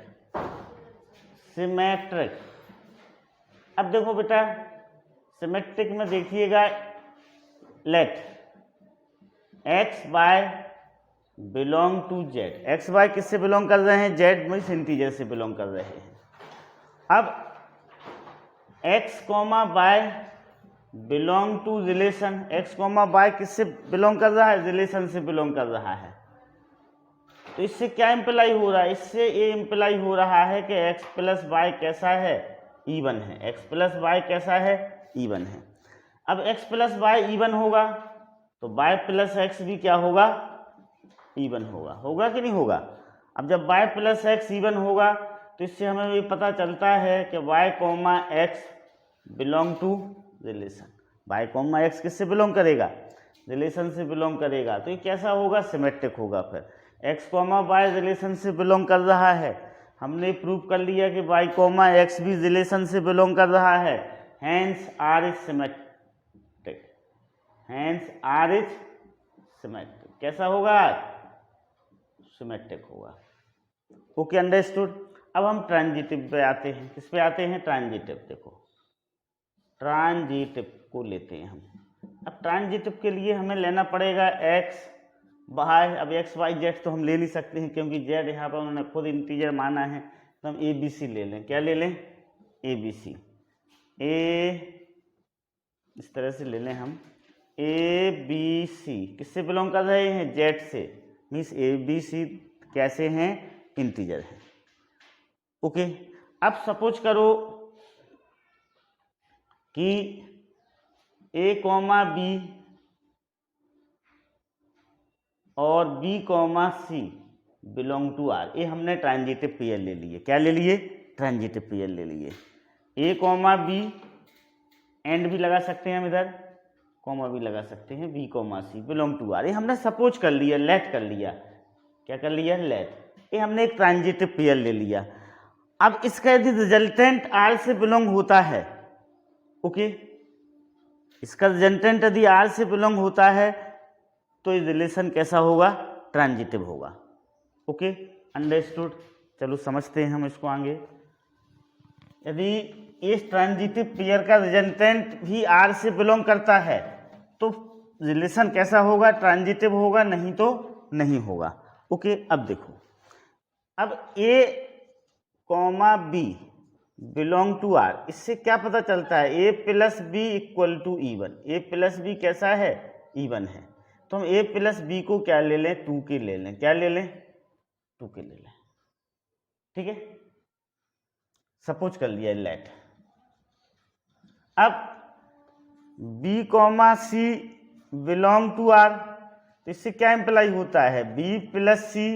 अब देखो बेटा सिमेट्रिक में देखिएगा, let x y belong to z। x y किससे बिलोंग कर रहे हैं? z में इंटीजर से बिलोंग कर रहे हैं। अब x, y belong to relation. x, y किससे बिलोंग कर रहा है? रिलेशन से बिलोंग कर रहा है। तो इससे क्या इम्प्लाई हो रहा है? इससे ये इम्प्लाई हो रहा है कि x प्लस वाई कैसा है? इवन है। x प्लस वाई कैसा है? इवन है। अब x प्लस वाई इवन होगा तो y प्लस एक्स भी क्या होगा? इवन होगा। होगा कि नहीं होगा? अब जब y प्लस एक्स इवन होगा तो इससे हमें ये पता चलता है कि y, x belong to relation. y, x किससे बिलोंग करेगा? रिलेशन से बिलोंग करेगा। तो ये कैसा होगा? सिमेट्रिक होगा। फिर x, y रिलेशन से बिलोंग कर रहा है। हमने प्रूव कर लिया कि y, x भी रिलेशन से बिलोंग कर रहा है। Hence r is symmetric. Hence r is symmetric. कैसा होगा? सिमेट्रिक होगा। Okay, understood. अब हम ट्रांजिटिव पे आते हैं। किस पे आते हैं? ट्रांजिटिव। देखो, ट्रांजिटिव को लेते हैं हम। अब ट्रांजिटिव के लिए हमें लेना पड़ेगा एक्स वाई। अब एक्स वाई जेड तो हम ले नहीं सकते हैं क्योंकि जेड यहाँ पर उन्होंने खुद इंटीजर माना है, तो हम ए बी सी ले लें। क्या ले लें? ए बी सी। ए इस तरह से ले लें हम, ए बी सी किससे बिलोंग कर रहे हैं? जेड से। मीन्स ए बी सी कैसे हैं? इंटीजर हैं। ओके, अब सपोज करो कि ए कॉमा बी और B comma C belong to R. ये हमने ट्रांजिटिव पेयर ले लिए। क्या ले लिए? ट्रांजिटिव पेयर ले लिए। ए कॉमा बी, एंड भी लगा सकते हैं हम इधर, कॉमा भी लगा सकते हैं, B comma C belong to R. ये हमने सपोज कर लिया, लेट कर लिया। क्या कर लिया? लेट। ये हमने एक ट्रांजिटिव पेयर ले लिया। अब इसका यदि रिजल्टेंट आर से बिलोंग होता है, ओके, इसका रिजल्टेंट यदि आर से बिलोंग होता है तो ये रिलेशन कैसा होगा? ट्रांजिटिव होगा। Okay, understood. चलो समझते हैं हम इसको आगे। यदि इस ट्रांजिटिव पेयर का रिजल्टेंट भी आर से बिलोंग करता है तो रिलेशन कैसा होगा? ट्रांजिटिव होगा, नहीं तो नहीं होगा। ओके, अब देखो, अब A comma B belong to R, इससे क्या पता चलता है? A plus B equal to even. A plus B कैसा है? इवन है। तो हम ए प्लस बी को क्या ले लें? 2 के ले लें। क्या ले लें? 2 के ले लें। ठीक है, सपोज कर लिया लेट। अब B comma C belong to R, तो इससे क्या इंप्लाई होता है? B plus C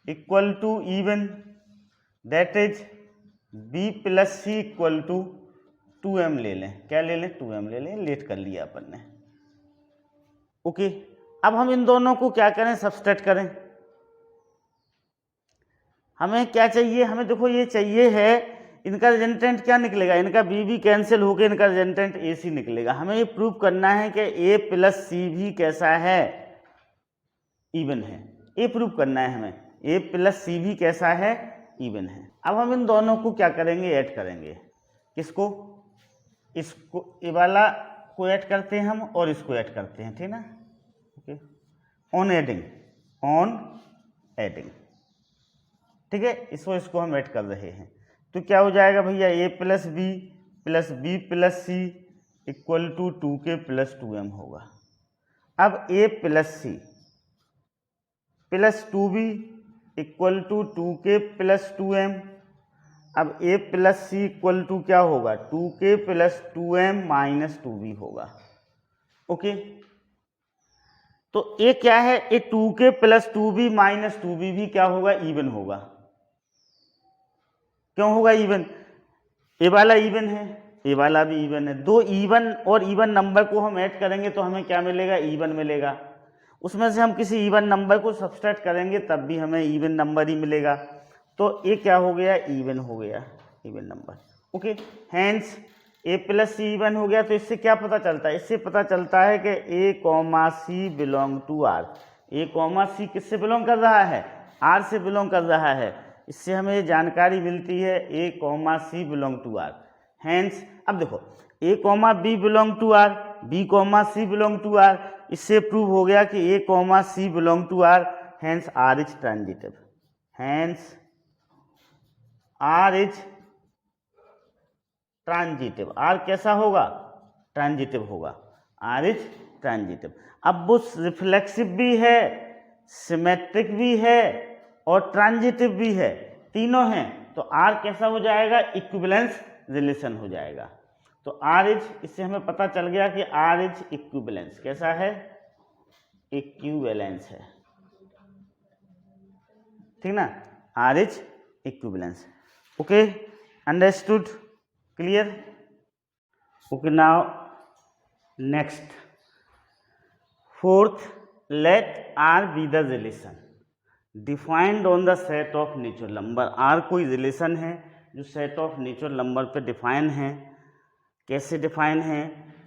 equal to even, that is B plus C equal to 2m ले लें। क्या ले लें? 2m ले लें। लेट कर लिया अपन ने। ओके, अब हम इन दोनों को क्या करें? सब्सट्रैक्ट करें। हमें क्या चाहिए? हमें देखो ये चाहिए है, इनका रिजल्टेंट क्या निकलेगा? इनका बी भी कैंसिल होकर इनका रिजल्टेंट ए सी निकलेगा। हमें ये प्रूव करना है कि ए प्लस सी भी कैसा है? इवन है। ये प्रूव करना है हमें, ए प्लस सी भी कैसा है? इवन है। अब हम इन दोनों को क्या करेंगे? ऐड करेंगे। किसको? इसको, ये वाला को ऐड करते हैं हम और इसको ऐड करते हैं, ठीक ना? Okay, on adding, on adding. ठीक है, इसको हम ऐड कर रहे हैं तो क्या हो जाएगा भैया? A plus B plus C equal to 2k plus 2m होगा। अब A plus C plus 2b equal to 2k plus 2m। अब A plus C equal to क्या होगा? 2k plus 2m minus 2b होगा। ओके, तो ये क्या है? ये 2k plus 2b minus 2b भी क्या होगा? इवन होगा। क्यों होगा इवन? ए वाला इवन है, ए वाला भी इवन है। दो इवन और इवन नंबर को हम ऐड करेंगे तो हमें क्या मिलेगा? इवन मिलेगा। उसमें से हम किसी इवन नंबर को सब्सट्रैक्ट करेंगे तब भी हमें इवन नंबर ही मिलेगा। तो ये क्या हो गया? इवन हो गया, even number. Okay, hence A plus C even हो गया। तो इससे क्या पता चलता है? इससे पता चलता है कि A comma C belong to R. A comma C किससे बिलोंग कर रहा है? आर से बिलोंग कर रहा है। इससे हमें जानकारी मिलती है A comma C belong to R. Hence अब देखो, A comma B belong to R, B comma C belong to R. इससे प्रूव हो गया कि A comma C belong to R. Hence R is transitive. Hence R is transitive. R कैसा होगा? ट्रांजिटिव होगा। R is transitive. अब वो रिफ्लेक्सिव भी है, सिमेट्रिक भी है और ट्रांजिटिव भी है, तीनों हैं। तो आर कैसा हो जाएगा? इक्विवेलेंस रिलेशन हो जाएगा। तो आर इज, इससे हमें पता चल गया कि आर इज इक्विवेलेंस। कैसा है? इक्विवेलेंस है, ठीक ना? R is equivalence. Okay, understood, clear? Okay, now next, fourth, let R be the relation defined on the set of natural number. R कोई रिलेशन है जो सेट ऑफ नेचुरल नंबर पे डिफाइन है। कैसे डिफाइन है?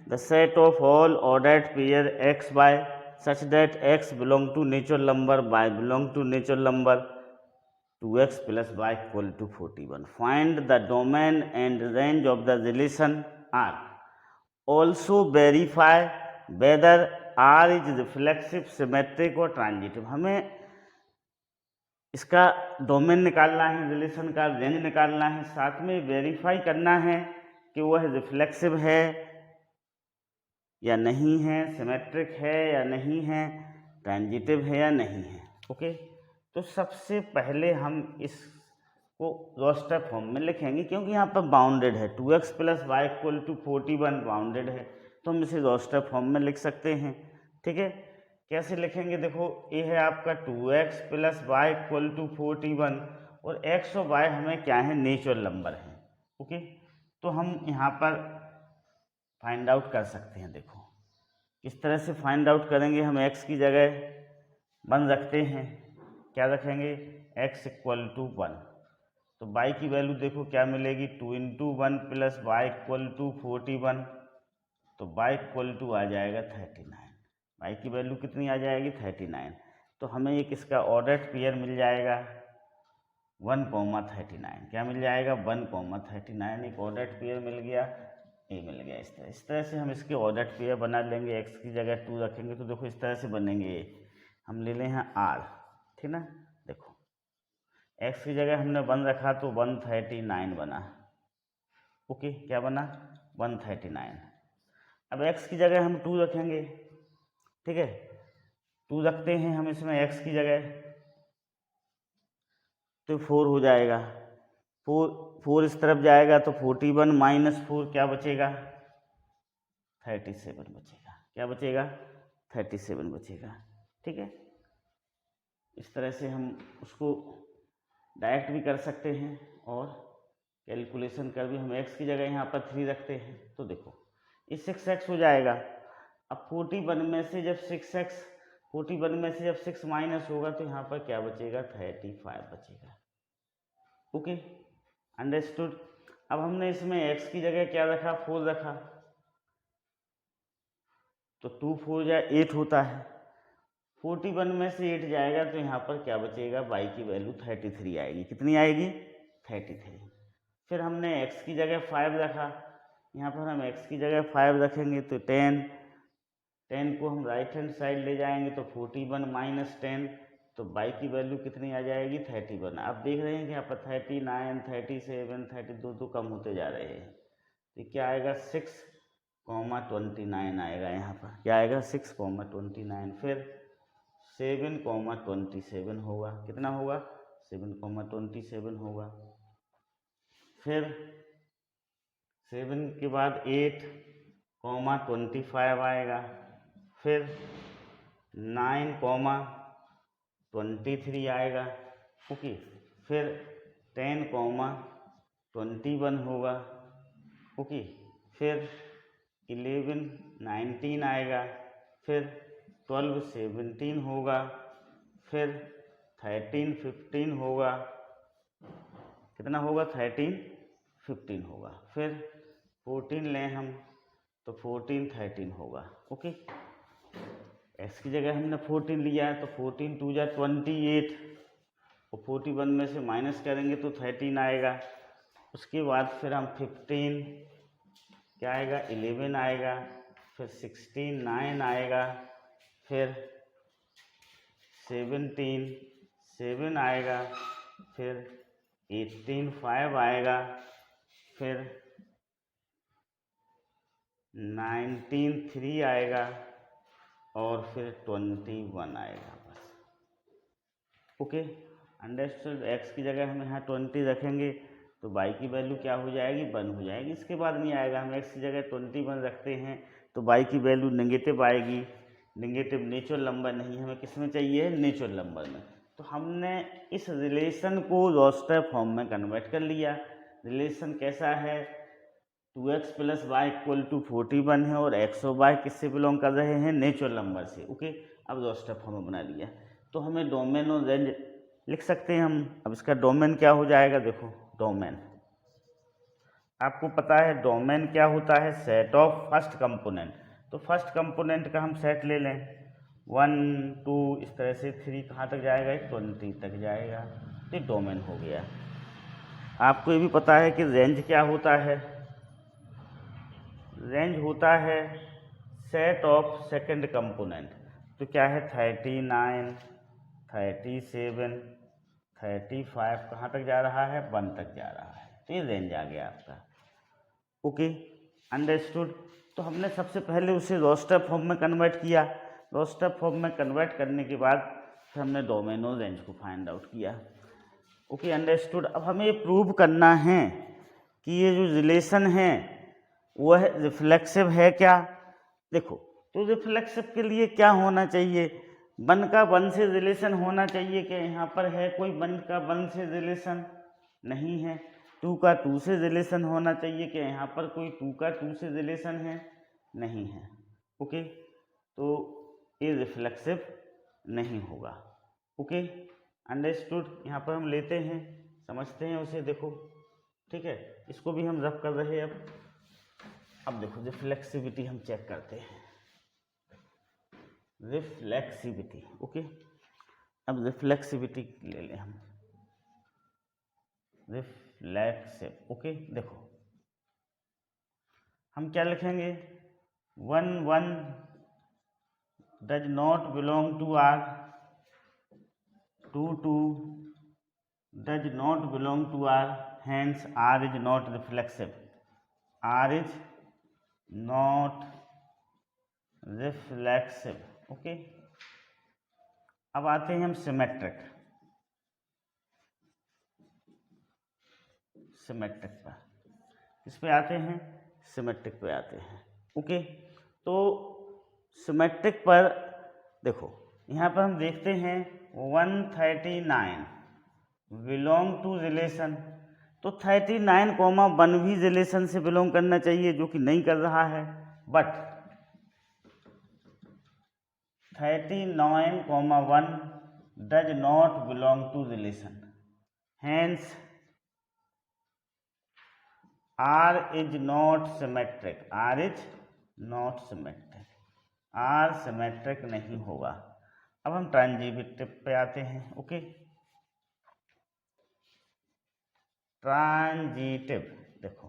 The set of all ordered pair X Y such that x belong to natural number, y belong to natural number, 2x plus y equal to 41. Find the domain and range of the relation R. Also verify whether R is reflexive, symmetric और ट्रांजिटिव। हमें इसका डोमेन निकालना है, रिलेशन का रेंज निकालना है, साथ में वेरीफाई करना है कि वह रिफ्लेक्सिव है या नहीं है, सिमेट्रिक है या नहीं है, ट्रांजिटिव है या नहीं है। ओके, तो सबसे पहले हम इसको रोस्टर फॉर्म में लिखेंगे, क्योंकि यहाँ पर बाउंडेड है, 2x plus Y equal to 41 bounded है, तो हम इसे रोस्टर फॉर्म में लिख सकते हैं। ठीक है, कैसे लिखेंगे? देखो, ये है आपका 2x plus Y equal to 41 और x और y हमें क्या है, नेचुरल नंबर है। ओके, तो हम यहाँ पर फाइंड आउट कर सकते हैं। देखो किस तरह से फाइंड आउट करेंगे, हम x की जगह 1 रखते हैं, क्या रखेंगे, x इक्वल टू 1, तो y की वैल्यू देखो क्या मिलेगी, 2 into 1 plus Y equal to 41, तो y इक्वल टू आ जाएगा 39, y की वैल्यू कितनी आ जाएगी, 39। तो हमें एक इसका ऑर्डर्ड पेयर मिल जाएगा 1,39, क्या मिल जाएगा, 1,39, एक ऑर्डर्ड पेयर मिल गया, ये मिल गया। इस तरह से हम इसके ऑर्डर्ड पेयर बना लेंगे, x की जगह 2 रखेंगे, तो देखो इस तरह से बनेंगे। ये हम ले लें हैं r, ठीक ना, देखो x की जगह हमने 1 रखा तो 139 बना। ओके, क्या बना, 139। अब x की जगह हम 2 रखेंगे, ठीक है, 2 रखते हैं हम इसमें x की जगह, तो 4 हो जाएगा, 4 इस तरफ जाएगा तो 41 माइनस 4 क्या बचेगा, 37 बचेगा, क्या बचेगा, 37 बचेगा। ठीक है, इस तरह से हम उसको डायरेक्ट भी कर सकते हैं और कैलकुलेशन कर भी। हम x की जगह यहाँ पर 3 रखते हैं, तो देखो ये 6x हो जाएगा। अब 41 में से जब 6 माइनस होगा तो यहाँ पर क्या बचेगा, 35 बचेगा। Okay, understood. अब हमने इसमें x की जगह क्या रखा, 4 रखा, तो 2 4 जा 8 होता है, 41 में से 8 जाएगा तो यहाँ पर क्या बचेगा, y की वैल्यू 33 आएगी, कितनी आएगी, 33। फिर हमने x की जगह 5 रखा, यहाँ पर हम x की जगह 5 रखेंगे तो 10 को हम राइट हैंड साइड ले जाएंगे तो 41 माइनस 10, तो y की वैल्यू कितनी आ जाएगी, 31। आप देख रहे हैं कि यहाँ पर 39 37 32 तो कम होते जा रहे हैं, तो क्या आएगा, 6,29 आएगा, यहाँ पर क्या आएगा, 6,29। फिर 7,27 होगा, कितना होगा, 7,27 होगा। फिर 7 के बाद 8,25 आएगा, फिर 9,23 आएगा। ओके, फिर 10,21 होगा। ओके, फिर 11 19 आएगा, फिर 12 17 होगा, फिर 13 15 होगा, कितना होगा, 13 15 होगा। फिर 14 लें हम तो 14 13 होगा। ओके, x की जगह हमने 14 लिया है तो 14 2 जा 28, और 41 में से माइनस करेंगे तो 13 आएगा। उसके बाद फिर हम 15 क्या आएगा, 11 आएगा, फिर 16 9 आएगा, फिर 17 7 आएगा, फिर 18 5 आएगा, फिर 19 3 आएगा, और फिर 21 आएगा, बस। Okay, understood. x की जगह हम यहाँ 20 रखेंगे तो y की वैल्यू क्या हो जाएगी, 1 हो जाएगी। इसके बाद नहीं आएगा, हम x की जगह 21 रखते हैं तो y की वैल्यू नेगेटिव आएगी। नेगेटिव नेचुरल नंबर नहीं, हमें किस में चाहिए, नेचुरल नंबर में। तो हमने इस रिलेशन को रोस्टर फॉर्म में कन्वर्ट कर लिया। रिलेशन कैसा है, 2x plus Y equal to 41 है, और x और y किससे बिलोंग कर रहे हैं, नेचुरल नंबर से। ओके, अब रोस्टर फॉर्म बना लिया तो हमें डोमेन और रेंज लिख सकते हैं हम। अब इसका डोमेन क्या हो जाएगा, देखो डोमेन आपको पता है, डोमेन क्या होता है, सेट ऑफ फर्स्ट कंपोनेंट। तो फर्स्ट कंपोनेंट का हम सेट ले लें, 1 2 इस तरह से 3 कहाँ तक जाएगा, 20 तक जाएगा। तो डोमेन हो गया। आपको ये भी पता है कि रेंज क्या होता है, रेंज होता है सेट ऑफ सेकंड कंपोनेंट। तो क्या है 39 37 35 कहाँ तक जा रहा है, 1 तक जा रहा है। तो ये रेंज आ गया आपका। Okay, understood. तो हमने सबसे पहले उसे रोस्टर फॉर्म में कन्वर्ट किया, रोस्टर फॉर्म में कन्वर्ट करने के बाद फिर हमने डोमेन और रेंज को फाइंड आउट किया। Okay, understood. अब हमें ये प्रूव करना है कि ये जो रिलेशन है वह रिफ्लेक्सिव है क्या। देखो, तो रिफ्लेक्सिव के लिए क्या होना चाहिए, 1 का 1 से रिलेशन होना चाहिए। क्या यहाँ पर है कोई 1 का 1 से रिलेशन? नहीं है। 2 का 2 से रिलेशन होना चाहिए। क्या यहाँ पर कोई 2 का 2 से रिलेशन है? नहीं है। ओके, तो ये रिफ्लेक्सिव नहीं होगा। Okay, understood. यहाँ पर हम लेते हैं, समझते हैं उसे। देखो, ठीक है, इसको भी हम रफ कर रहे हैं। अब देखो रिफ्लेक्सिविटी हम चेक करते हैं, रिफ्लेक्सिविटी। ओके, अब रिफ्लेक्सिविटी ले लें हम, रिफ्लेक्सिव। ओके, देखो हम क्या लिखेंगे, 1 1 does not belong to R, 2 2 does not belong to R, hence R is not reflexive, R is not reflexive. Okay, अब आते हैं हम सिमेट्रिक, सिमेट्रिक पर। किस पे आते हैं, सिमेट्रिक पे आते हैं। ओके, तो सिमेट्रिक पर देखो, यहाँ पर हम देखते हैं 139 बिलोंग टू रिलेशन। तो 39, 1 भी रिलेशन से बिलोंग करना चाहिए, जो कि नहीं कर रहा है। But 39, 1 does not belong to relation, hence R is not symmetric, R is not symmetric, R symmetric नहीं होगा। अब हम ट्रांजिटिव पे आते हैं। Okay, transitive. देखो,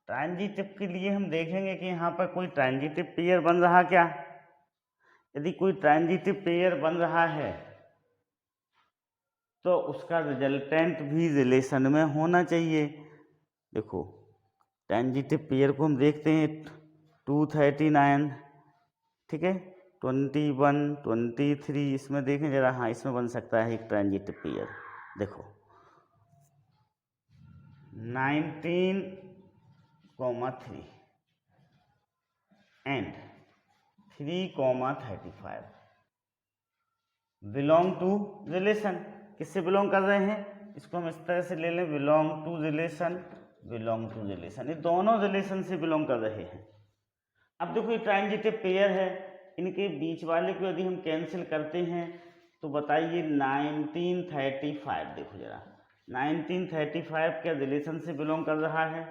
ट्रांजिटिव के लिए हम देखेंगे कि यहाँ पर कोई ट्रांजिटिव पेयर बन रहा क्या। यदि कोई ट्रांजिटिव पेयर बन रहा है तो उसका रिजल्टेंट भी रिलेशन में होना चाहिए। देखो, ट्रांजिटिव पेयर को हम देखते हैं 239, ठीक है, 21 23, इसमें देखें जरा। हाँ, इसमें बन सकता है एक ट्रांजिटिव पेयर। देखो 19, 3 एंड 3, 35 बिलोंग टू रिलेशन। किससे बिलोंग कर रहे हैं, इसको हम इस तरह से ले लें, belong to relation, belong to relation. ये दोनों रिलेशन से बिलोंग कर रहे हैं। अब देखो, ये ट्रांजिटिव पेयर है, इनके बीच वाले को यदि हम कैंसिल करते हैं तो बताइए 1935। देखो जरा, 1935 क्या रिलेशन से बिलोंग कर रहा है,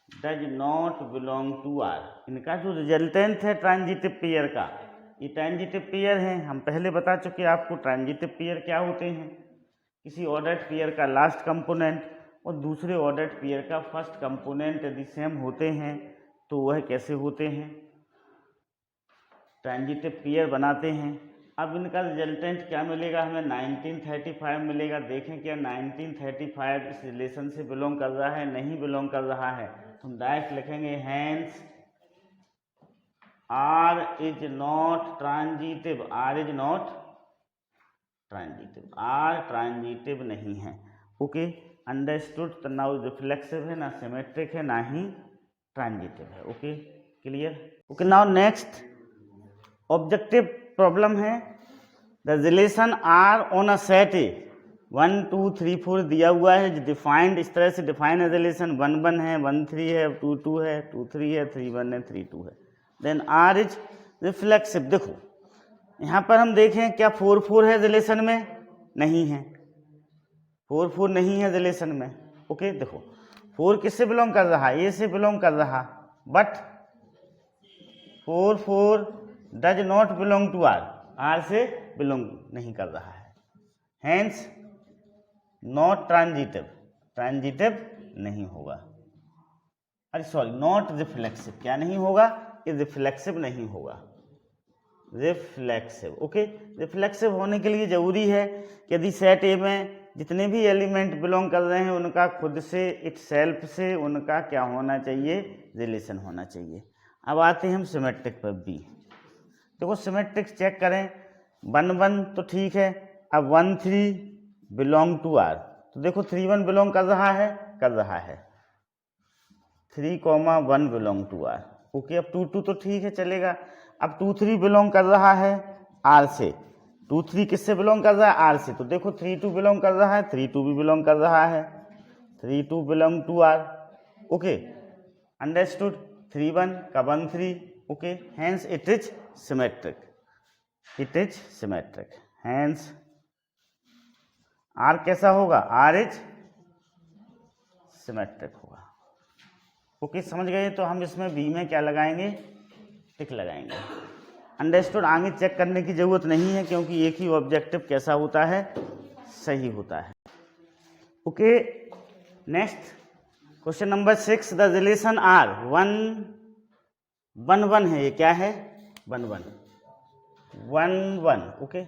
does not belong to R. इनका जो रिजल्टेंट है ट्रांजिटिव पेयर का, ये ट्रांजिटिव पेयर है। हम पहले बता चुके आपको ट्रांजिटिव पेयर क्या होते हैं, किसी ऑर्डर्ड पेयर का लास्ट कंपोनेंट और दूसरे ऑर्डर्ड पेयर का फर्स्ट कंपोनेंट यदि सेम होते हैं तो वह कैसे होते हैं, ट्रांजिटिव पेयर बनाते हैं। अब इनका रिजल्टेंट क्या मिलेगा हमें, 1935 मिलेगा। देखें क्या 1935 इस रिलेशन से बिलोंग कर रहा है, नहीं बिलोंग कर रहा है। हम डायरेक्ट लिखेंगे hence R is not transitive, R is not transitive, R transitive नहीं है। Okay, understood. तो ना रिफ्लेक्सिव है, ना सिमेट्रिक है, ना ही ट्रांजिटिव है। Okay, clear. Okay, now next objective problem है, the relation R on a set A 1 2 3 4 दिया हुआ है, डिफाइंड इस तरह से डिफाइन है रिलेशन, 1 1 है, 1 3 है, 2 2 है, 2 3 है, 3 1 है, 3 2 है, देन आर इज रिफ्लेक्सिव। देखो यहाँ पर हम देखें क्या 4 4 है रिलेशन में, नहीं है, 4 4 नहीं है रिलेशन में। ओके, देखो 4 किससे बिलोंग कर रहा, ए से बिलोंग कर रहा, but 4 4 does not belong to R. R से बिलोंग नहीं कर रहा है, हैंस नॉट ट्रांजिटिव, ट्रांजिटिव नहीं होगा, अरे सॉरी नॉट रिफ्लेक्सिव, क्या नहीं होगा, ये रिफ्लेक्सिव नहीं होगा, रिफ्लेक्सिव। ओके, रिफ्लेक्सिव होने के लिए जरूरी है कि यदि सेट ए में जितने भी एलिमेंट बिलोंग कर रहे हैं उनका खुद से इट सेल्फ से उनका क्या होना चाहिए, रिलेशन होना चाहिए। अब आते हैं हम सिमेट्रिक पर बी। देखो सिमेट्रिक चेक करें, 1 1 तो ठीक है, अब 1 3 बिलोंग टू आर, तो देखो 3 1 बिलोंग कर रहा है, 3 1 बिलोंग टू आर। ओके, अब 2 2 तो ठीक है चलेगा, अब 2 3 बिलोंग कर रहा है आर से, 2 3 किससे बिलोंग कर रहा है, आर से, तो देखो 3 2 बिलोंग कर रहा है, 3 2 भी बिलोंग कर रहा है, 3 2 belong to R. Okay, understood, 3 1 का 1 3। Okay, hence it is symmetric, it is symmetric, hence R कैसा होगा, आर इज सिमेट्रिक होगा। ओके, समझ गए, तो हम इसमें बी में क्या लगाएंगे, टिक लगाएंगे। अंडरस्टूड, आगे चेक करने की जरूरत नहीं है क्योंकि एक ही ऑब्जेक्टिव कैसा होता है, सही होता है। Okay, next question number 6, the relation R 1 1 1 है, ये क्या है, 1 1 1 1। ओके,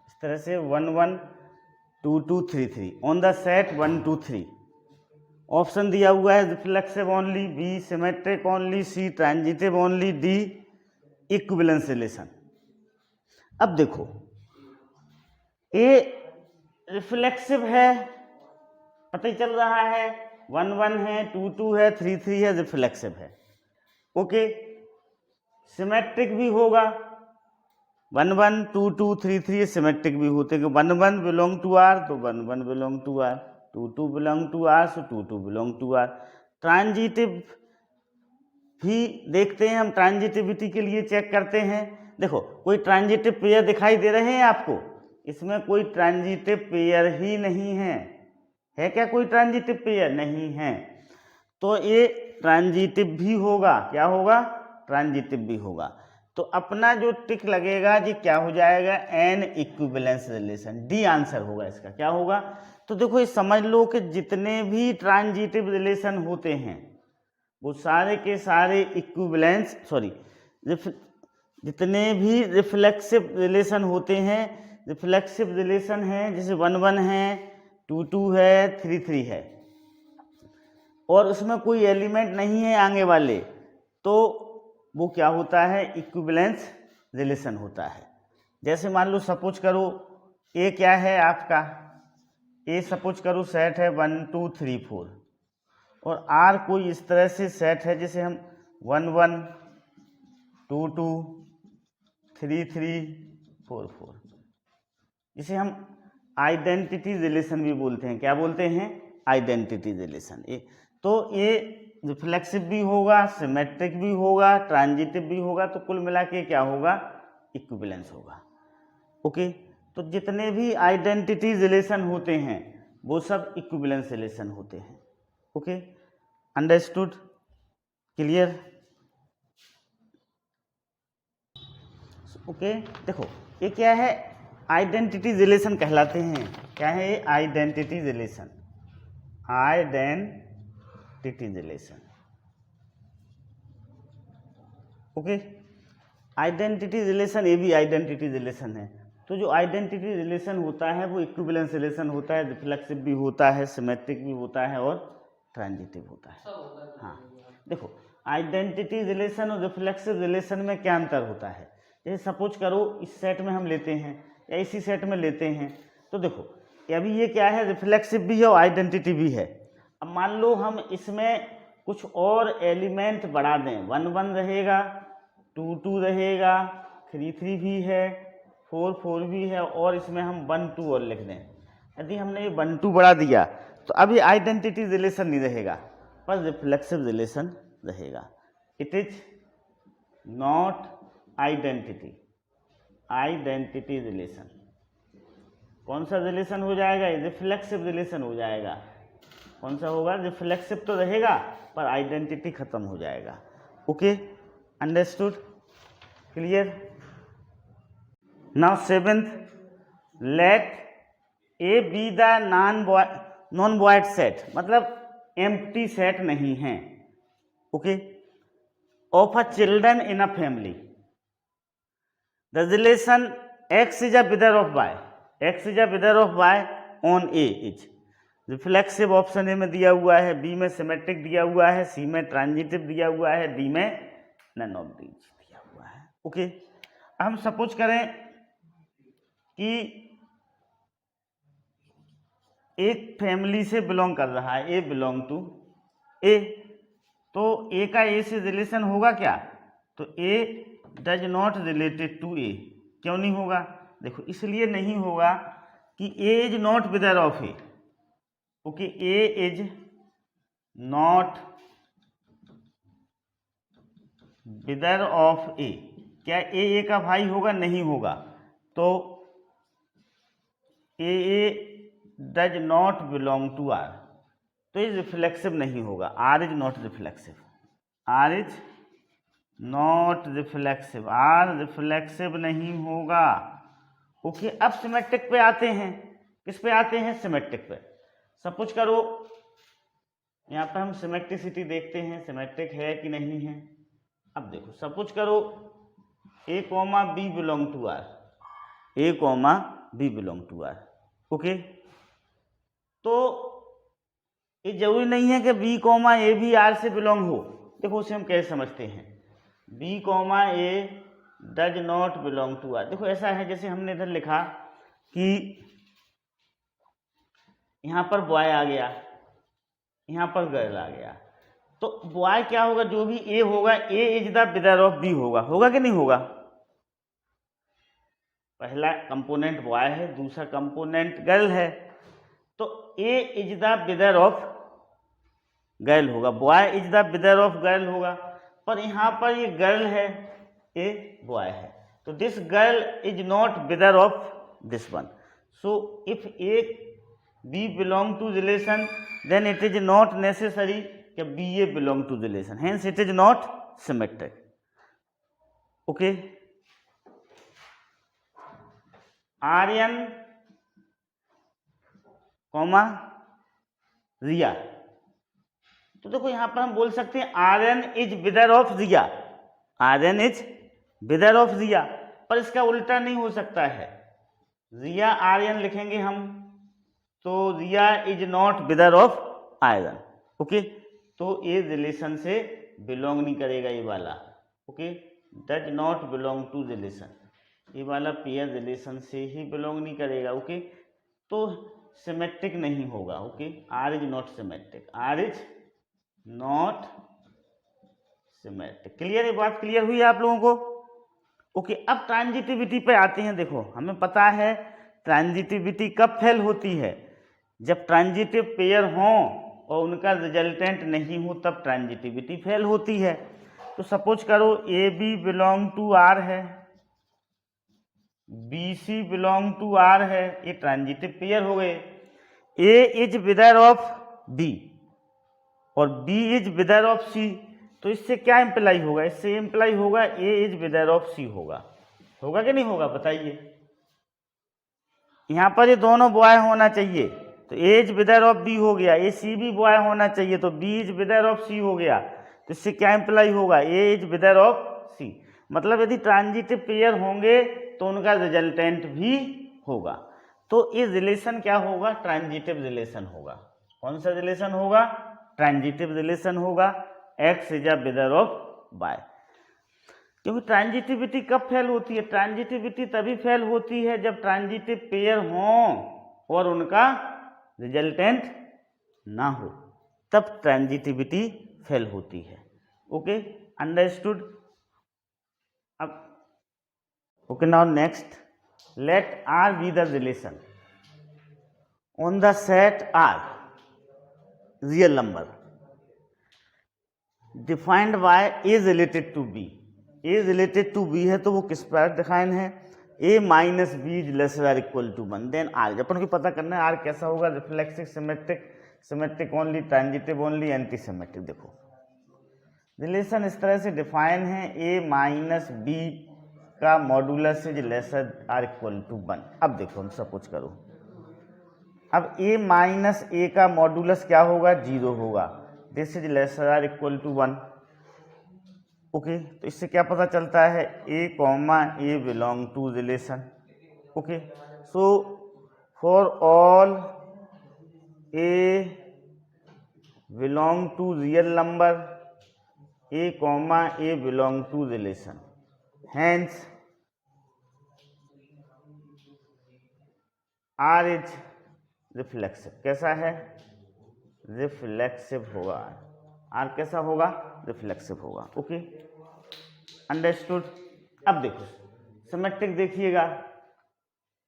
इस तरह से 1 1 2 2 3 3 ऑन द सेट 1 2 3। ऑप्शन दिया हुआ है reflexive only, B symmetric only, C transitive only, D equivalence relation. अब देखो ए रिफ्लेक्सिव है, पता ही चल रहा है, 1 1 है, 2 2 है, 3 3 है, रिफ्लेक्सिव है। ओके, सिमेट्रिक भी होगा, 1 1 2 2 3 3 सिमेट्रिक भी होते हैं, 1 1 बिलोंग टू आर तो 1 1 belong to R, 2 2 belong to R so 2 2 belong to R. Transitive भी देखते हैं हम, ट्रांजिटिविटी के लिए चेक करते हैं। देखो कोई ट्रांजिटिव पेयर दिखाई दे रहे हैं आपको, इसमें कोई ट्रांजिटिव पेयर ही नहीं है क्या कोई ट्रांजिटिव पेयर नहीं है, तो ये ट्रांजिटिव भी होगा, क्या होगा, ट्रांजिटिव भी होगा। तो अपना जो टिक लगेगा जी क्या हो जाएगा, N equivalence relation, D answer होगा इसका, क्या होगा। तो देखो ये समझ लो कि जितने भी ट्रांजिटिव रिलेशन होते हैं वो सारे के सारे इक्विवेलेंस जितने भी रिफ्लेक्सिव रिलेशन होते हैं, रिफ्लेक्सिव रिलेशन है, जैसे 1 1 है, 2 2 है, 3 3 है, और उसमें कोई एलिमेंट नहीं है आगे वाले, तो वो क्या होता है, इक्विवेलेंस रिलेशन होता है। जैसे मान लो सपोज करो ए क्या है आपका, ए सपोज करो सेट है 1 2 3 4, और आर कोई इस तरह से सेट है जैसे हम 1 1 2 2 3 3 4 4, जिसे हम आइडेंटिटी रिलेशन भी बोलते हैं, क्या बोलते हैं, आइडेंटिटी रिलेशन। तो ये रिफ्लेक्सिव भी होगा, सिमेट्रिक भी होगा, ट्रांजिटिव भी होगा, तो कुल मिला के क्या होगा, इक्विवेलेंस होगा। ओके, तो जितने भी आइडेंटिटी रिलेशन होते हैं वो सब इक्विवेलेंस रिलेशन होते हैं। Okay, understood, clear. ओके, देखो ये क्या है, आइडेंटिटी रिलेशन कहलाते हैं, क्या है ये, identity relation, identity relation. Okay, identity relation, ये भी आइडेंटिटी रिलेशन है। तो जो आइडेंटिटी रिलेशन होता है वो इक्विवेलेंस रिलेशन होता है, रिफ्लेक्सिव भी होता है, सिमेट्रिक भी होता है और ट्रांजिटिव होता है। हाँ, देखो आइडेंटिटी रिलेशन और रिफ्लेक्सिव रिलेशन में क्या अंतर होता है, जैसे सपोज करो इस सेट में हम लेते हैं या इसी सेट में लेते हैं, तो देखो अभी ये क्या है, रिफ्लेक्सिव भी है और आइडेंटिटी भी है। अब मान लो हम इसमें कुछ और एलिमेंट बढ़ा दें, 1 1 रहेगा, 2 2 रहेगा, 3 3 भी है, 4 4 भी है, और इसमें हम 1 2 और लिख दें। यदि हमने ये 1 2 बढ़ा दिया तो अभी आइडेंटिटी रिलेशन नहीं रहेगा पर रिफ्लेक्सिव रिलेशन रहेगा। It is not identity, identity relation कौन सा रिलेशन हो जाएगा, रिफ्लेक्सिव रिलेशन हो जाएगा। कौन सा होगा, रिफ्लेक्सिव तो रहेगा पर आइडेंटिटी खत्म हो जाएगा। Okay, understood. Clear. Now seventh, let A be the non void set, मतलब एम्प्टी सेट नहीं है, okay, of a children in a family. The relation x is a brother of y, x is a brother of y on a is reflexive, option A में दिया हुआ है, बी में सिमेट्रिक दिया हुआ है, सी में ट्रांजिटिव दिया हुआ है, डी में नन ऑफ दीज दिया हुआ है, ओके। हम सपोज करें कि एक फैमिली से बिलोंग कर रहा है, ए बिलोंग टू ए, तो ए का ए से रिलेशन होगा क्या? तो A does not related to A, क्यों नहीं होगा? देखो इसलिए नहीं होगा कि A is not brother of A, okay, A is not brother of A. क्या ए का भाई होगा? नहीं होगा। तो A does not belong to R, तो ये रिफ्लेक्सिव नहीं होगा, R is not reflexive, R is not reflexive, R reflexive नहीं होगा, ओके। अब सिमेट्रिक पे आते हैं, किस पे आते हैं? सिमेट्रिक पे। सपोज करो यहाँ पे हम सिमेट्रिसिटी देखते हैं, सिमेट्रिक है कि नहीं है। अब देखो सपोज करो A comma B belong to R, A comma B belong to R, okay. तो ये जरूरी नहीं है कि बी कॉमा ए भी आर से बिलोंग हो। देखो उसे हम कैसे समझते हैं, B comma A does not belong to R. देखो ऐसा है जैसे हमने इधर लिखा कि यहाँ पर बॉय आ गया, यहाँ पर गर्ल आ गया, तो बॉय क्या होगा? जो भी ए होगा, A is the brother of B होगा, होगा कि नहीं होगा? पहला कंपोनेंट बॉय है, दूसरा कंपोनेंट गर्ल है, तो A is the brother of girl होगा, boy is the brother of girl होगा। पर यहाँ पर ये गर्ल है, ए बॉय है, तो this girl is not brother of this one. So if A B belong to relation, then it is not necessary कि B A belong to relation, hence it is not symmetric, okay. Aryan comma Riya, तो देखो यहां पर हम बोल सकते हैं Aryan is brother of Riya, Aryan is brother of Riya, पर इसका उल्टा नहीं हो सकता है, रिया आर्यन लिखेंगे हम, तो Riya is not brother of Aryan, okay. तो ये रिलेशन से बिलोंग नहीं करेगा ये वाला, okay, does not belong to relation, ये वाला पेयर रिलेशन से ही बिलोंग नहीं करेगा, ओके। तो सिमेट्रिक नहीं होगा, okay, R is not symmetric, R is not symmetric. Clear? ये बात क्लियर हुई आप लोगों को? ओके। अब ट्रांजिटिविटी पे आते हैं। देखो हमें पता है ट्रांजिटिविटी कब फेल होती है, जब ट्रांजिटिव पेयर हों और उनका रिजल्टेंट नहीं हो, तब ट्रांजिटिविटी फेल होती है। तो सपोज करो A B belong to R है, B C belong to R है, ये ट्रांजिटिव पेयर हो गए। A is brother of B और B is brother of C, तो इससे क्या इंप्लाई होगा? इससे इंप्लाई होगा ए इज विदर ऑफ सी होगा, होगा कि नहीं होगा? बताइए। यहाँ पर ये दोनों बॉय होना चाहिए, तो A is brother of B हो गया, ए सी भी बॉय होना चाहिए, तो बी इज विदर ऑफ सी हो गया, तो इससे क्या इंप्लाई होगा? ए इज विदर ऑफ सी। मतलब यदि ट्रांजिटिव पेयर होंगे तो उनका रिजल्टेंट भी होगा। तो ये रिलेशन क्या होगा? ट्रांजिटिव रिलेशन होगा। कौन सा रिलेशन होगा? ट्रांजिटिव रिलेशन होगा, X is a brother of Y. क्योंकि ट्रांजिटिविटी कब फेल होती है? ट्रांजिटिविटी तभी फेल होती है जब ट्रांजिटिव पेयर हों और उनका रिजल्टेंट ना हो, तब ट्रांजिटिविटी फेल होती है, ओके। अंडरस्टूड? अब okay, now next, let R be the relation on the set R real number defined by A related to B. A related to B है तो वो किस पर डिफाइन है? A minus B is lesser or equal to 1, then R. अपन को पता करना है आर कैसा होगा, reflexive, symmetric, symmetric only, transitive only, anti symmetric. देखो रिलेशन इस तरह से डिफाइन है, ए माइनस बी का modulus is lesser or equal to 1। अब देखो हम सपोज करो, अब a माइनस ए का मॉडुलस क्या होगा, 0 होगा। This is lesser or equal to 1। Okay, तो इससे क्या पता चलता है, a comma A belong to relation. Okay, so for all a belong to real number, a comma A belong to relation, hence r is reflexive. कैसा है, रिफ्लेक्सिव होगा। r कैसा होगा, रिफ्लेक्सिव होगा। Okay, understood. अब देखो सिमेट्रिक देखिएगा,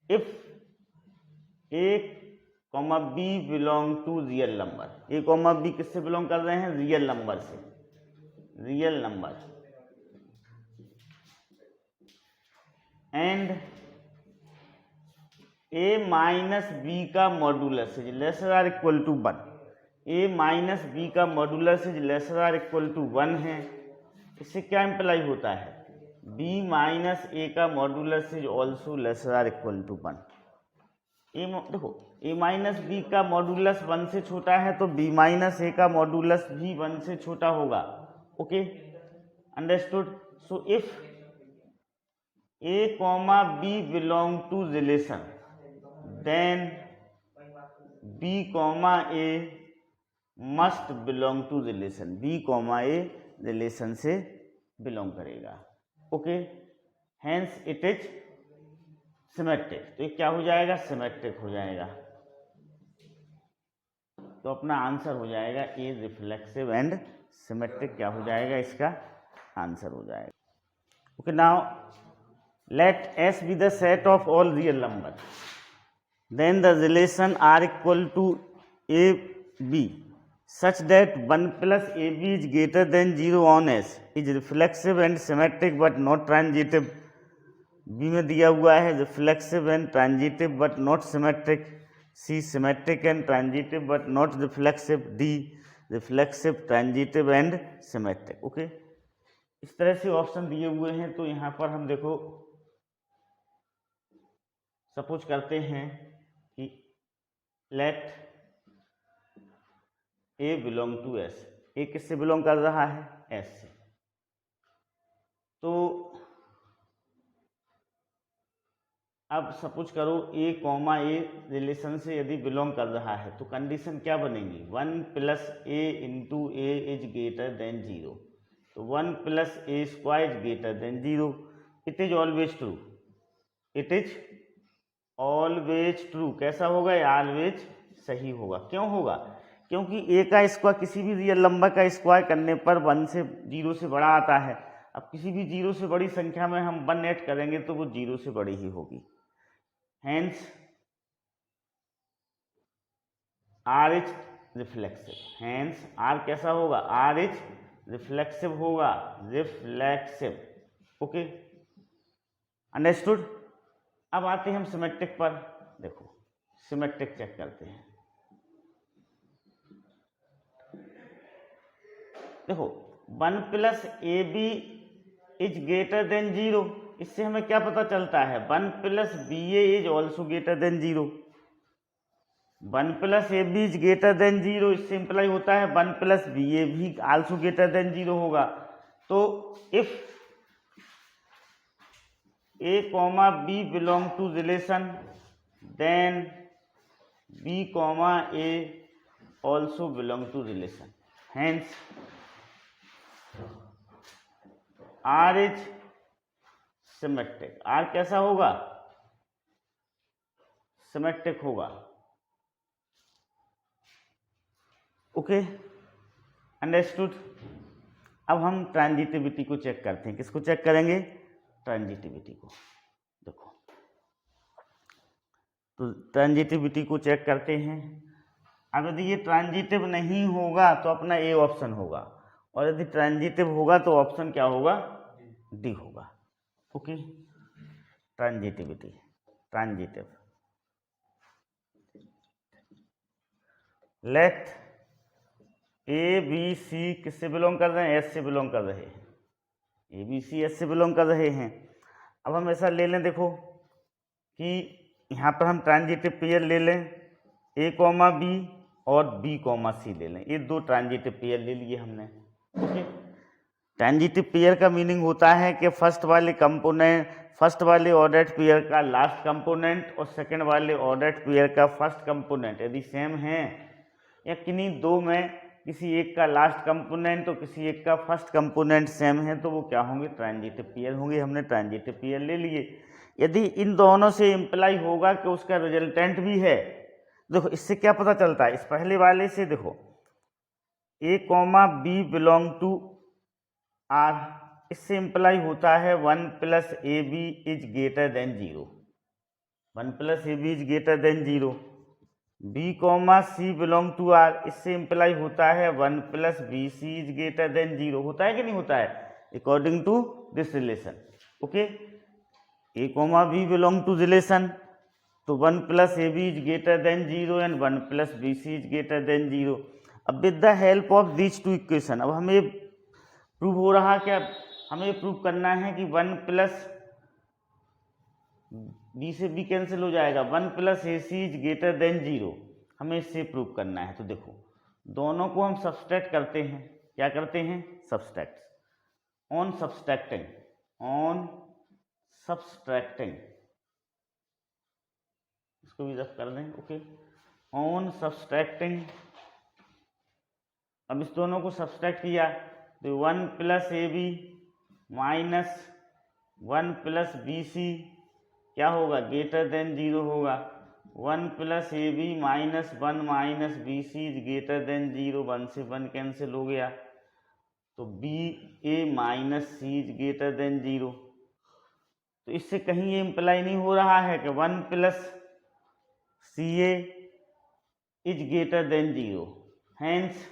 if a comma b belong to real number, a comma b किससे बिलोंग कर रहे हैं, रियल नंबर से, real number, and a minus B का modulus is lesser or equal to 1, a minus B का modulus is lesser or equal to 1 है। इससे क्या इम्प्लाई होता है, b माइनस ए का modulus is also lesser or equal to 1। देखो a माइनस बी का मॉडुलस 1 से छोटा है तो b माइनस ए का मॉडुलस भी 1 से छोटा होगा। Okay, understood. So if a comma b belong to relation, then b comma a must belong to relation, b comma A relation से बिलोंग करेगा। Okay, hence it is symmetric. तो ये क्या हो जाएगा, सिमेट्रिक हो जाएगा। तो अपना आंसर हो जाएगा ए रिफ्लेक्सिव एंड सिमेट्रिक, क्या हो जाएगा, इसका आंसर हो जाएगा। Okay, now let S be the set of all real numbers, then the relation R equal to AB such that 1 plus AB is greater than 0 on S is reflexive and symmetric but not transitive। B में दिया हुआ है reflexive and transitive but not symmetric, C symmetric and transitive but not reflexive, D reflexive, transitive and symmetric। Okay, इस तरह से ऑप्शन दिए हुए हैं। तो यहाँ पर हम देखो सपोज करते हैं कि let a belong to S, a किससे बिलोंग कर रहा है, S से। तो अब सपोज करो a कॉमा ए रिलेशन से यदि बिलोंग कर रहा है तो कंडीशन क्या बनेगी, 1 plus A into A is greater than 0। तो 1 plus A square is greater than 0। It is always true, it is always true. कैसा होगा, ऑलवेज सही होगा। क्यों होगा, क्योंकि a का स्क्वायर किसी भी रियल नंबर का स्क्वायर करने पर 1 से 0 से बड़ा आता है। अब किसी भी 0 से बड़ी संख्या में हम 1 ऐड करेंगे तो वो 0 से बड़ी ही होगी। Hence R is reflexive, hence R कैसा होगा, R इज रिफ्लेक्सिव होगा, रिफ्लेक्सिव। Okay, understood. अब आते हैं हम सिमेट्रिक पर। देखो सिमेट्रिक चेक करते हैं। देखो 1 plus a B is greater than 0, इससे हमें क्या पता चलता है, 1 plus b a is also greater than 0। 1 plus a B is greater than 0, इससे इंप्लाई होता है 1 प्लस बी ए भी ऑल्सो ग्रेटर देन 0 होगा। तो if a comma b belong to relation, then b comma a also belong to relation, hence R is symmetric। R कैसा होगा, सिमेट्रिक होगा। Okay, understood. अब हम ट्रांजिटिविटी को चेक करते हैं। किसको चेक करेंगे, ट्रांजिटिविटी को। देखो तो ट्रांजिटिविटी को चेक करते हैं। अब यदि ये ट्रांजिटिव नहीं होगा तो अपना ए ऑप्शन होगा, और यदि ट्रांजिटिव होगा तो ऑप्शन क्या होगा, डी होगा। Okay, transitivity, transitive. लेट ए बी सी किससे बिलोंग कर रहे हैं, एस से बिलोंग कर रहे हैं। ए बी सी एस से बिलोंग कर रहे हैं। अब हम ऐसा ले लें देखो कि यहाँ पर हम ट्रांजिटिव पेयर ले लें ए कॉमा बी और बी कॉमा सी ले लें। ये दो ट्रांजिटिव पेयर ले लिए हमने। ओके, ट्रांजिटिव पेयर का मीनिंग होता है कि फर्स्ट वाले ऑर्डर्ड पेयर का लास्ट कंपोनेंट और सेकंड वाले ऑर्डर्ड पेयर का फर्स्ट कंपोनेंट यदि सेम है या किन्हीं दो में किसी एक का लास्ट कंपोनेंट और किसी एक का फर्स्ट कंपोनेंट सेम है तो वो क्या होंगे, ट्रांजिटिव पेयर होंगे। हमने ट्रांजिटिव पेयर ले लिए। यदि इन दोनों से इम्प्लाई होगा कि उसका रिजल्टेंट भी है, देखो इससे क्या पता चलता है, इस पहले वाले से देखो A comma B belong to R, इससे इम्प्लाई होता है 1 + AB is greater than 0, 1 + AB is greater than 0। B comma C belong to R, इससे इम्प्लाई होता है 1 + BC इज ग्रेटर देन 0। होता है कि नहीं होता है, according to this relation. Okay, a comma B belong to relation, तो 1 + AB is greater than 0 and 1 + BC is greater than 0। अब with the help of these two equation, अब हमें प्रूव हो रहा क्या, हमें प्रूव करना है कि 1 + बी से बी कैंसिल हो जाएगा, 1 + AC इज ग्रेटर देन 0, हमें इससे प्रूव करना है। तो देखो दोनों को हम सब्सट्रैक्ट करते हैं। क्या करते हैं, सब्सट्रैक्ट। ऑन सब्सट्रैक्टिंग इसको भी रफ कर दें। ओके, ऑन सब्सट्रैक्टिंग, अब इस दोनों को सब्सट्रैक्ट किया तो 1 + AB माइनस 1 + BC क्या होगा, ग्रेटर देन 0 होगा। 1 + AB minus 1 minus BC is greater than 0, 1 से 1 कैंसिल हो गया, तो BA minus C is greater than 0। तो इससे कहीं ये इम्प्लाई नहीं हो रहा है कि 1 + CA is greater than 0, hence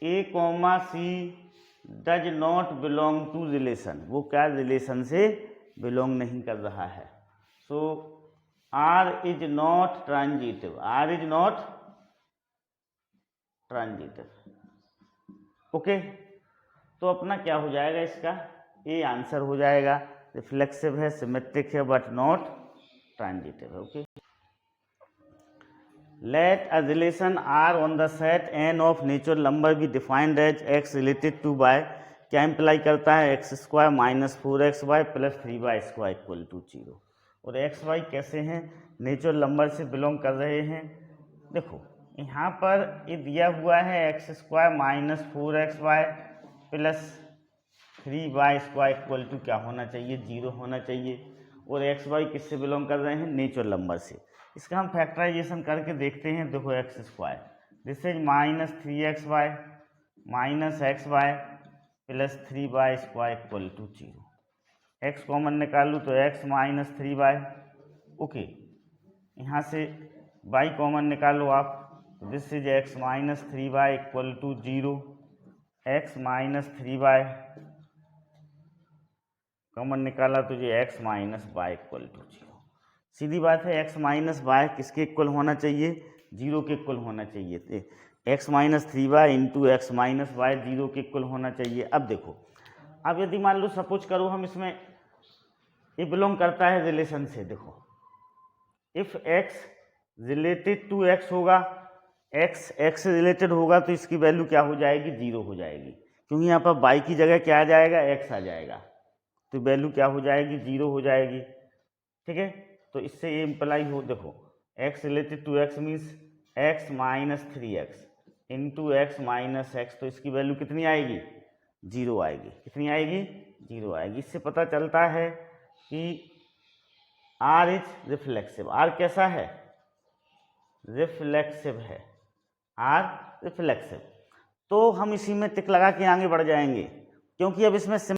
A comma C does not belong to relation, वो क्या रिलेशन से बिलोंग नहीं कर रहा है। So R is not transitive, R is not transitive. Okay, तो अपना क्या हो जाएगा, इसका A आंसर हो जाएगा। रिफ्लेक्सिव है, सिमेट्रिक है, बट नॉट ट्रांजिटिव है। Okay, Let a relation R on the set n of natural number be defined as x related to y, क्या इम्प्लाई करता है, x² - 4xy + 3y² = 0। और x y कैसे हैं, नेचुरल नंबर से बिलोंग कर रहे हैं। देखो यहाँ पर ये दिया हुआ है x² - 4xy + 3y² = क्या होना चाहिए, 0 होना चाहिए। और x y किससे बिलोंग कर रहे हैं, नेचुरल नंबर से। इसका हम फैक्टराइजेशन करके देखते हैं। देखो x², this is -3xy - xy + 3y² = 0। x common निकालूँ तो x - 3y। ओके, यहाँ से y कॉमन निकालो आप, this is x - 3y = 0। x - 3y common निकाला तो ये x - y = 0। सीधी बात है, x - y किसके इक्वल होना चाहिए, 0 के इक्वल होना चाहिए। x - 3y × x - y 0 के इक्वल होना चाहिए। अब देखो, अब यदि मान लो सपोज करो हम इसमें ये बिलोंग करता है रिलेशन से। देखो if x related to x होगा, x से रिलेटेड होगा तो इसकी वैल्यू क्या हो जाएगी, 0 हो जाएगी, क्योंकि यहाँ पर y की जगह क्या आ जाएगा, x आ जाएगा, तो वैल्यू क्या हो जाएगी, 0 हो जाएगी। ठीक है, तो इससे ये इम्प्लाई हो, देखो x related to x means x - 3x × x - x, तो इसकी वैल्यू कितनी आएगी, 0 आएगी। कितनी आएगी, 0 आएगी। इससे पता चलता है कि R इज रिफ्लेक्सिव। R कैसा है, रिफ्लेक्सिव है, R रिफ्लेक्सिव। तो हम इसी में टिक लगा के आगे बढ़ जाएंगे, क्योंकि अब इसमें